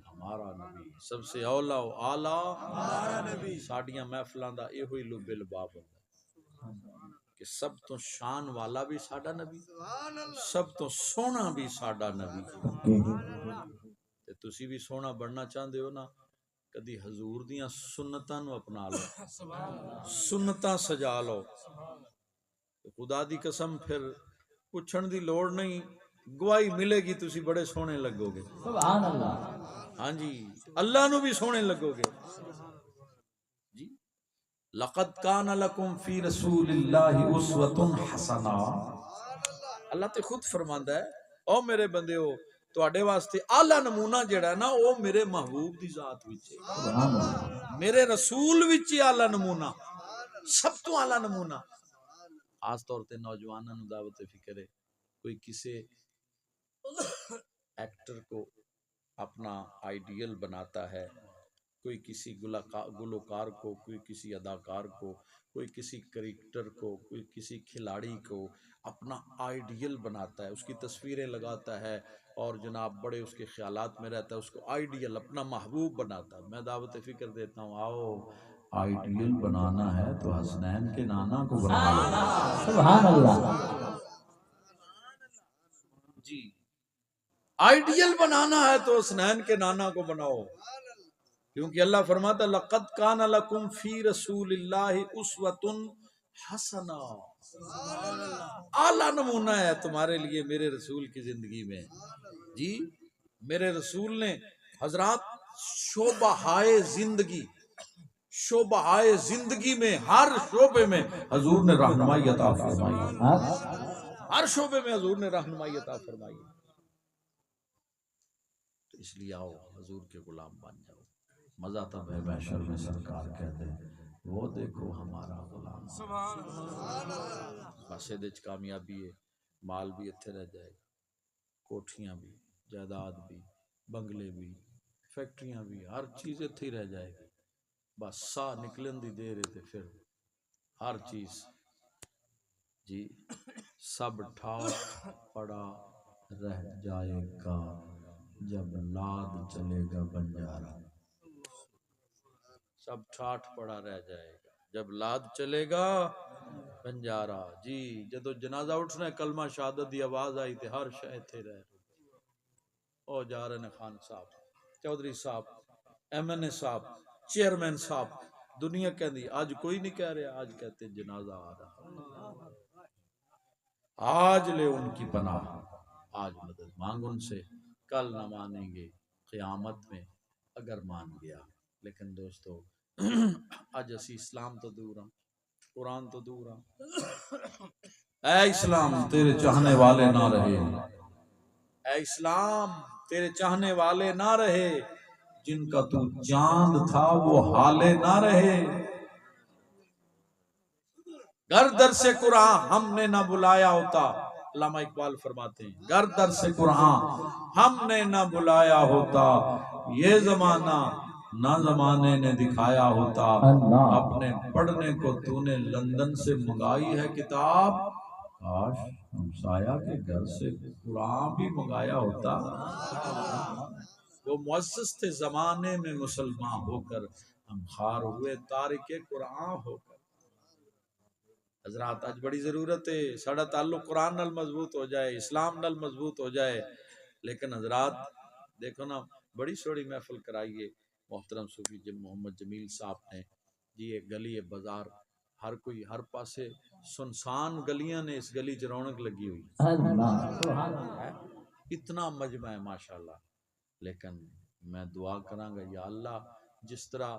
A: ہمارا نبی سب سے اولا و اعلیٰ ہمارا نبی ساڑیاں محفلاں دا اے ہوئی لب لباب ہوتا کہ سب تو شان والا بھی ساڑا نبی سب تو سونا بھی ساڑا نبی تے تسی بھی سونا بڑھنا چاہندے ہو نا کدی حضور دیاں سنتاں نو اپنا لو سنتاں سجا لو خدا دی قسم پھر پوچھن دی لوڑ نہیں گواہی ملے گی، تسی بڑے سونے لگو گے.
B: سبحان اللہ.
A: ہاں جی، اللہ نو بھی سونے لگو گے جی. لقد کان لکم فی رسول اللہ اسوۃ حسنہ. اللہ تے خود فرماندا ہے او میرے بندیو تواڈے واسطے اعلی نمونہ جڑا ہے نا او میرے محبوب دی ذات وچ ہے،
B: سبحان اللہ.
A: میرے رسول وچ ہی اعلی نمونہ، سب تو اعلی نمونہ. خاص طور تے نوجواناں نوں دعوت فکر ہے، کوئی کسے ایکٹر کو اپنا آئیڈیل بناتا ہے، کوئی کسی گلوکار کو، کوئی کسی اداکار کو، کوئی کسی کریکٹر کو، کوئی کسی کھلاڑی کو اپنا آئیڈیل بناتا ہے، اس کی تصویریں لگاتا ہے اور جناب بڑے اس کے خیالات میں رہتا ہے، اس کو آئیڈیل اپنا محبوب بناتا ہے. میں دعوت فکر دیتا ہوں آؤ آئیڈیل بنانا ہے تو حسنین کے نانا کو بنا لو.
B: سبحان اللہ.
A: جی آئیڈیل بنانا ہے تو حسنین کے نانا کو بناؤ، کیونکہ اللہ فرماتا ہے لقد کان لکم فی رسول اللہ اسوۃ حسنہ. اعلیٰ نمونہ ہے تمہارے لیے میرے رسول کی زندگی میں. جی میرے رسول نے حضرات شعبۂ زندگی، شعبۂ زندگی میں ہر شعبے میں حضور نے رہنمائی عطا فرمائی، ہر شعبے میں حضور نے رہنمائی عطا فرمائی. تو اس لیے آؤ حضور کے غلام بن جاؤ. مزہ تب ہے محشر میں سرکار کہتے ہیں وہ دیکھو ہمارا غلام. بس یہ کامیابی ہے، مال بھی اتھے رہ جائے گا، کوٹھیاں بھی، جائیداد بھی، بنگلے بھی، فیکٹریاں بھی، ہر چیز اتھے رہ جائے گی. بس سا نکلن دی دیر ہے تے پھر ہر چیز جی سب ٹھاٹ پڑا رہ جائے گا جب لاد چلے گا بنجارا. سب ٹھاٹ پڑا رہ جائے گا جب لاد چلے گا بنجارا. جی جدو جنازہ اٹھنا ہے کلمہ شہادت دی آواز آئی تے ہر شے تھے رہ او جا رہے نے خان صاحب، چودھری صاحب، ایم این اے صاحب، چیئرمین صاحب. دنیا کہندی آج کوئی نہیں کہہ رہا، آج کہتے جنازہ آ رہا. آج لے ان کی پناہ، آج مدد مانگ ان سے، کل نہ مانیں گے قیامت میں اگر مان گیا. لیکن دوستو آج اسی اسلام تو دور ہاں، قرآن تو دور ہاں. اے اسلام تیرے چاہنے والے نہ رہے، اے اسلام تیرے چاہنے والے نہ رہے، جن کا تو چاند تھا وہ حالے نہ رہے. گر در سے قرآن ہم نے نہ بلایا ہوتا، علامہ اقبال فرماتے ہیں گر در سے قرآن ہم نے نہ بلایا ہوتا، یہ زمانہ نہ زمانے نے دکھایا ہوتا. اپنے پڑھنے کو تو نے لندن سے منگائی ہے کتاب، کاش ہمسایہ کے گھر سے قرآن بھی منگایا ہوتا. وہ معزز تھے زمانے میں مسلمان ہو کر، ہم خار ہوئے تارک قرآن ہو کر. حضرات آج بڑی ضرورت ہے ساڑا تعلق قرآن نال مضبوط ہو جائے، اسلام نال مضبوط ہو جائے. لیکن حضرات دیکھو نا بڑی سوڑی محفل کرائیے محترم صوفی محمد جمیل صاحب نے جی. ایک گلی ہے بازار، ہر کوئی ہر پاسے سنسان گلیاں نے، اس گلی چ رونق لگی ہوئی، اتنا مجمع ہے ماشاءاللہ. لیکن میں دعا کراں گا یا اللہ جس طرح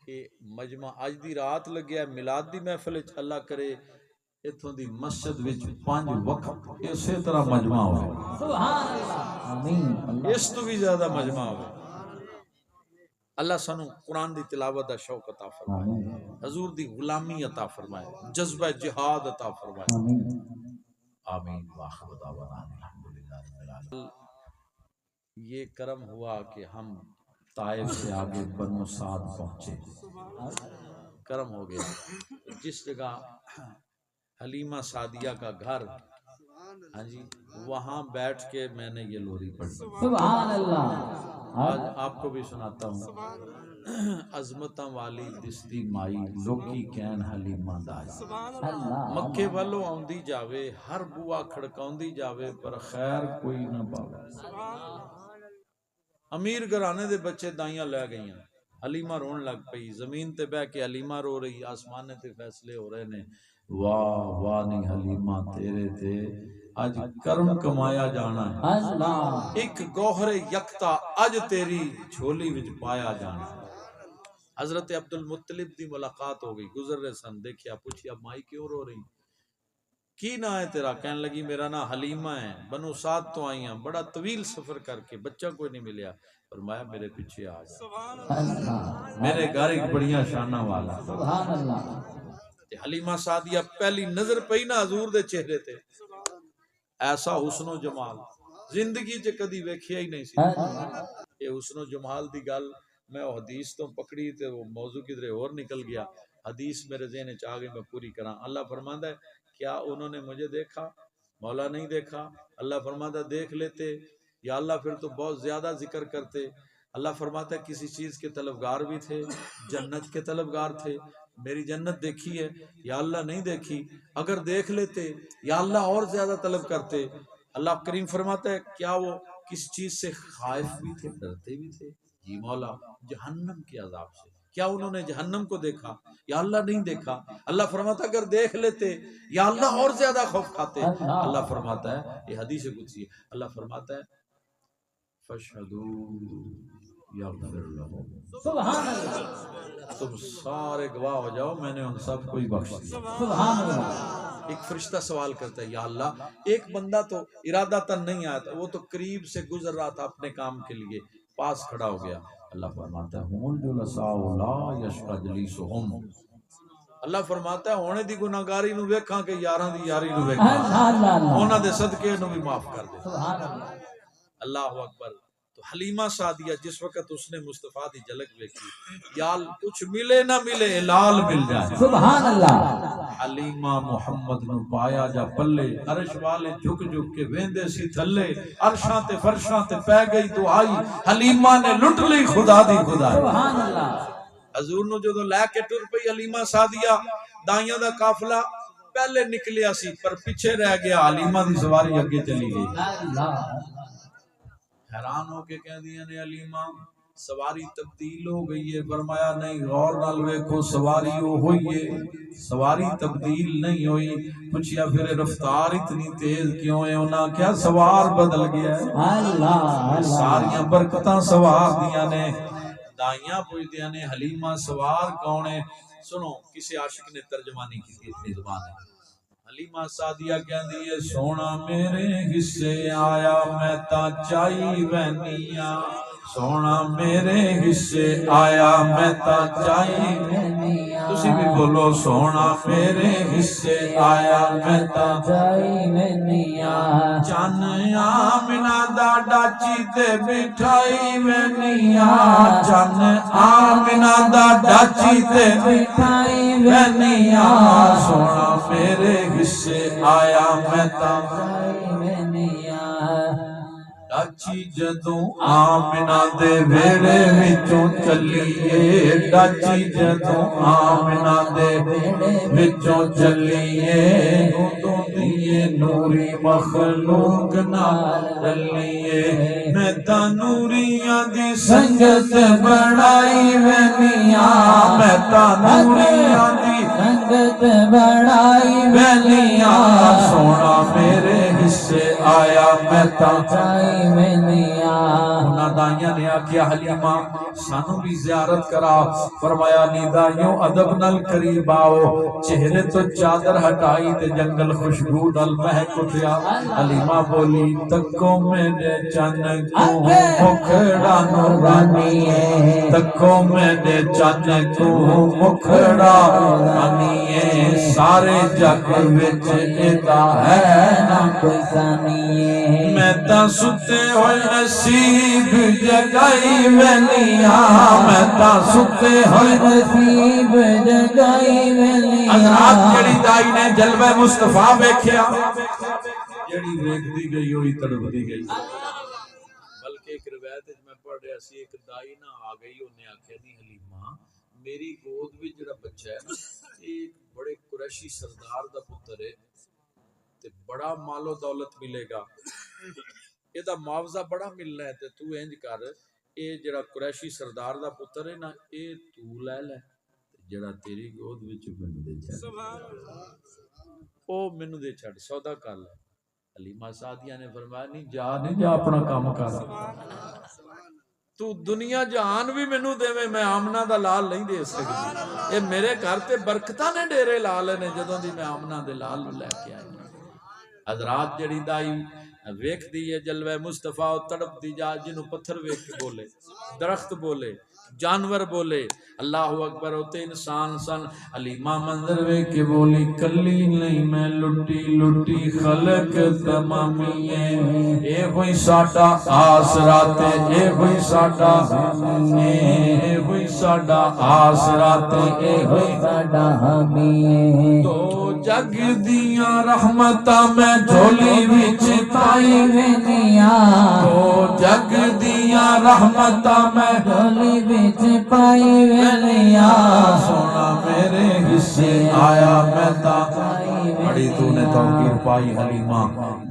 A: کہ مجمع اج دی رات لگیا ہے میلاد دی محفل وچ، اللہ کرے اتھوں دی مسجد وچ 5 وقت اسی طرح مجمع ہوئے،
B: سبحان اللہ. آمین.
A: اس تو بھی زیادہ مجمع ہوئے. اللہ سانو قرآن دی تلاوت دا شوق عطا فرمائے، حضور دی غلامی عطا فرمائے، جذبہ جہاد عطا فرمائے. آمین. واخر دعوانا الحمدللہ رب العالمین. یہ کرم ہوا کہ ہم طائف سے آگے بنو سعد پہنچے، کرم ہو گیا. جس جگہ حلیمہ سعدیہ کا گھر، ہاں جی وہاں بیٹھ کے میں نے یہ لوری پڑھی.
B: سبحان اللہ.
A: آج آپ کو بھی سناتا ہوں. عظمتاں والی دستی مائی لوکی کین حلیمہ دائی. مکے والو آندی جاوے ہر بوا کھڑکاندی جاوے پر خیر کوئی نہ پاوے. امیر گھرانے دے بچے دائیاں لے گئیاں، حلیمہ رون لگ پئی، زمین تے بہ کے حلیمہ رو رہی، آسمانے تے فیصلے ہو رہے نے. واہ واہ نہیں حلیمہ تیرے تے اج کرم کمایا جانا ہے،
B: اللہ
A: ایک گوہر یکتا اج تیری جھولی وچ پایا جانا ہے۔ حضرت عبد المطلب دی ملاقات ہو گئی، گزر رہے سن، دیکھیا پوچھیا مائی کیوں رو رہی، کی نا ہے تیرا؟ کہنے لگی میرا نا حلیمہ ہے، بنو سعد تو آئی ہیں، بڑا طویل سفر کر کے بچہ کوئی نہیں ملیا، فرمایا میرے پیچھے آ جا،
B: اللہ
A: میرے گھر ایک بڑیاں شانہ والا۔
B: سبحان اللہ
A: تے حلیمہ سعدیہ پہلی نظر پئی نا حضور دے چہرے تے، ایسا حسن و جمال زندگی چ کدی ویکھیا ہی نہیں سی۔
B: اللہ
A: یہ حسن و جمال دی گل میں وہ حدیث تو پکڑی تے وہ موضوع کدھر اور نکل گیا، حدیث میرے ذہن وچ آ گئی، میں پوری کراں۔ اللہ فرماندا ہے کیا انہوں نے مجھے دیکھا؟ مولا نہیں دیکھا۔ اللہ فرماتا ہے دیکھ لیتے یا اللہ پھر تو بہت زیادہ ذکر کرتے۔ اللہ فرماتا ہے کسی چیز کے طلبگار بھی تھے، جنت کے طلبگار تھے، میری جنت دیکھی ہے یا اللہ نہیں دیکھی؟ اگر دیکھ لیتے یا اللہ اور زیادہ طلب کرتے۔ اللہ کریم فرماتا ہے کیا وہ کس چیز سے خائف بھی تھے، ڈرتے بھی تھے؟ جی مولا جہنم کے عذاب سے۔ کیا انہوں نے جہنم کو دیکھا یا اللہ نہیں دیکھا؟ اللہ فرماتا ہے اگر دیکھ لیتے یا اللہ اور زیادہ خوف کھاتے۔ اللہ فرماتا ہے یہ حدیث قدسی ہے، اللہ فرماتا ہے فَاشْهَدُوا يَغْفِرْ لَهُمْ،
B: سبحان اللہ
A: تم سارے گواہ ہو جاؤ میں نے ان سب کو ہی بخش دیا۔
B: سبحان اللہ
A: ایک فرشتہ سوال کرتا ہے یا اللہ ایک بندہ تو ارادتاً نہیں آیا تھا، وہ تو قریب سے گزر رہا تھا اپنے کام کے لیے، پاس کھڑا ہو گیا۔ اللہ فرماتا ہے هُمُ الْجُلَسَاءُ لَا يَشْقَى جَلِيسُهُمْ، اللہ فرماتا ہے ہونے دی گناہگاری نو ویکھاں کہ یاراں دی یاری نو ویکھاں،
B: اللہ اللہ
A: انہاں دے صدقے نو بھی معاف کر دے۔
B: سبحان اللہ
A: اللہ اکبر۔ تو حلیمہ سعدیہ جس وقت اس نے مصطفیٰ دی جھلک دیکھی، یال کچھ ملے نہ ملے لال مل جائے،
B: سبحان اللہ
A: حلیمہ محمد نو پایا جا پلے، عرش والے جھک جھک کے ویندے سی تھلے، عرشاں تے فرشاں تے پہ گئی تو آئی، حلیمہ نے لٹ لی خدا دی خدائی۔
B: سبحان اللہ
A: حضور نو جدو لے کے ٹر پئی حلیمہ سعدیہ، دائیاں دا قافلہ پہلے نکلیا سی پر پیچھے رہ گیا، حلیمہ دی سواری اگے چلی گئی۔
B: اللہ
A: حیران ہو کے کہہ دیا نے حلیمہ سواری تبدیل ہو گئی ہے، فرمایا نہیں غور نال ویکھو سواری وہ ہوئی ہے، سواری تبدیل نہیں ہوئی۔ پوچھیا پھر رفتار اتنی تیز کیوں ہے؟ انہاں کیا سوار بدل گیا ہے۔
B: اللہ
A: ساریاں برکتاں سوار دیاں نے، دائیاں پوچھدیاں نے حلیمہ سوار کون ہے؟ سنو کسی عاشق نے ترجمانی کی اتنی زبان ہے۔ حلیمہ سعدیہ کہندی ہے سونا میرے حصے آیا میں تا چائی وینیا، سونا میرے حصے آیا میں تا چائی وینیا، تسی بھی بولو سونا میرے حصے آیا میں تا
B: جائی وینیا،
A: چن آمنہ دا ڈاچی تے بٹھائی وینیا، چن آمنہ دا ڈاچی تے
B: بٹھائی
A: وینیا، سونا میرے حصے آیا میں تا
B: جائی وینیا،
A: ڈاچی جدوں آمنہ دے ویڑے وچوں چلیے، ڈاچی جدوں آمنہ دے وچوں چلیے، اودوں دیے نوری مخلوق نال رلیے، میں تا نوریاں دی سنگت بڑائی وینیا، میں تا نوریاں دی
B: سنگت بڑائی
A: وینیا، سونا میرے حصے آیا میں تا
B: جائی وینیا،
A: انہاں دائیاں نے آکھیا حلیمہ سانو بھی زیارت کرا، فرمایا نیدائیوں ادب نال قریب آؤ، چہرے تو چادر ہٹائی تے جنگل خوشبو نال مہک اٹھیا۔ حلیمہ بولی تکو میرے چن کو مکھڑا نورانی ہے، تکو میرے چن کو مکھڑا نورانی ہے، سارے جگ وچ ایدا ہے نہ
B: کوئی ثانی
A: میں تا ستے ہوئے نصیب جگائی وینیا، میں تا ستے ہوئے
B: نصیب جگائی وینیا،
A: حضرات جڑی دائی نے جلوہ مصطفیٰ ویکھیا، جڑی ویکھدی گئی ہوئی تڑپدی گئی۔ بلکہ ایک روایت میں پڑھ رہا سی، ایک دائی نہ آ گئی، انہیں آکھیا دی حلیمہ میری گود بھی جڑا بچہ ہے نا ایک بڑے قریشی سردار دا پتر ہے تے بڑا مال و دولت ملے گا، یہ دا معاوضہ بڑا ملنا ہے، تے تو انج کر اے جڑا قریشی سردار دا پتر ہے نا اے تو لے لے، جڑا تیری گود وچ مینوں دے چھڑ، او مینوں دے چھڑ، سودا کر لے۔ حلیمہ سعدیہ نے فرمایا نہیں جا اپنا کام کر، تو دنیا جہان بھی مینوں دے میں آمنہ دا لال نہیں دے سکتی، یہ میرے گھر تے برکتاں نے ڈیرے لا لے نے جدوں دی میں آمنہ دے لال لے کے آئی۔ حضرات جڑی دائی ویکھ دی ہے جلوہ مصطفیٰ تڑپ دی جا، جنوں پتھر ویکھ کے بولے، درخت بولے، جانور بولے، اللہ اکبر ہوتے انسان سن۔ حلیمہ منظر ویکھ کے بولی کلی نہیں میں لٹی لٹی خلق تمامی ہے، اے ہوئی ساڈا آسرا تے اے ہوئی ساڈا، اے ہوئی ساڈا آسرا تے اے ہوئی
B: ساڈا حامی
A: تو جگ دیاں رحمتاں میں جھولی وچ پائی
B: وینیاں،
A: تو جگ دیاں رحمتاں میں
B: جھولی وچ پائی وینیاں،
A: سونا میرے حصے آیا میں تا بڑی تو نے توقیر پائی حلیمہ،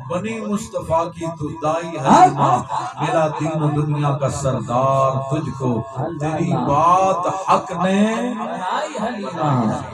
A: بنی مصطفیٰ کی تو دائی حلیمہ، میرا دین و دنیا کا سردار تجھ کو تیری بات حق نے
B: آئی حلیمہ۔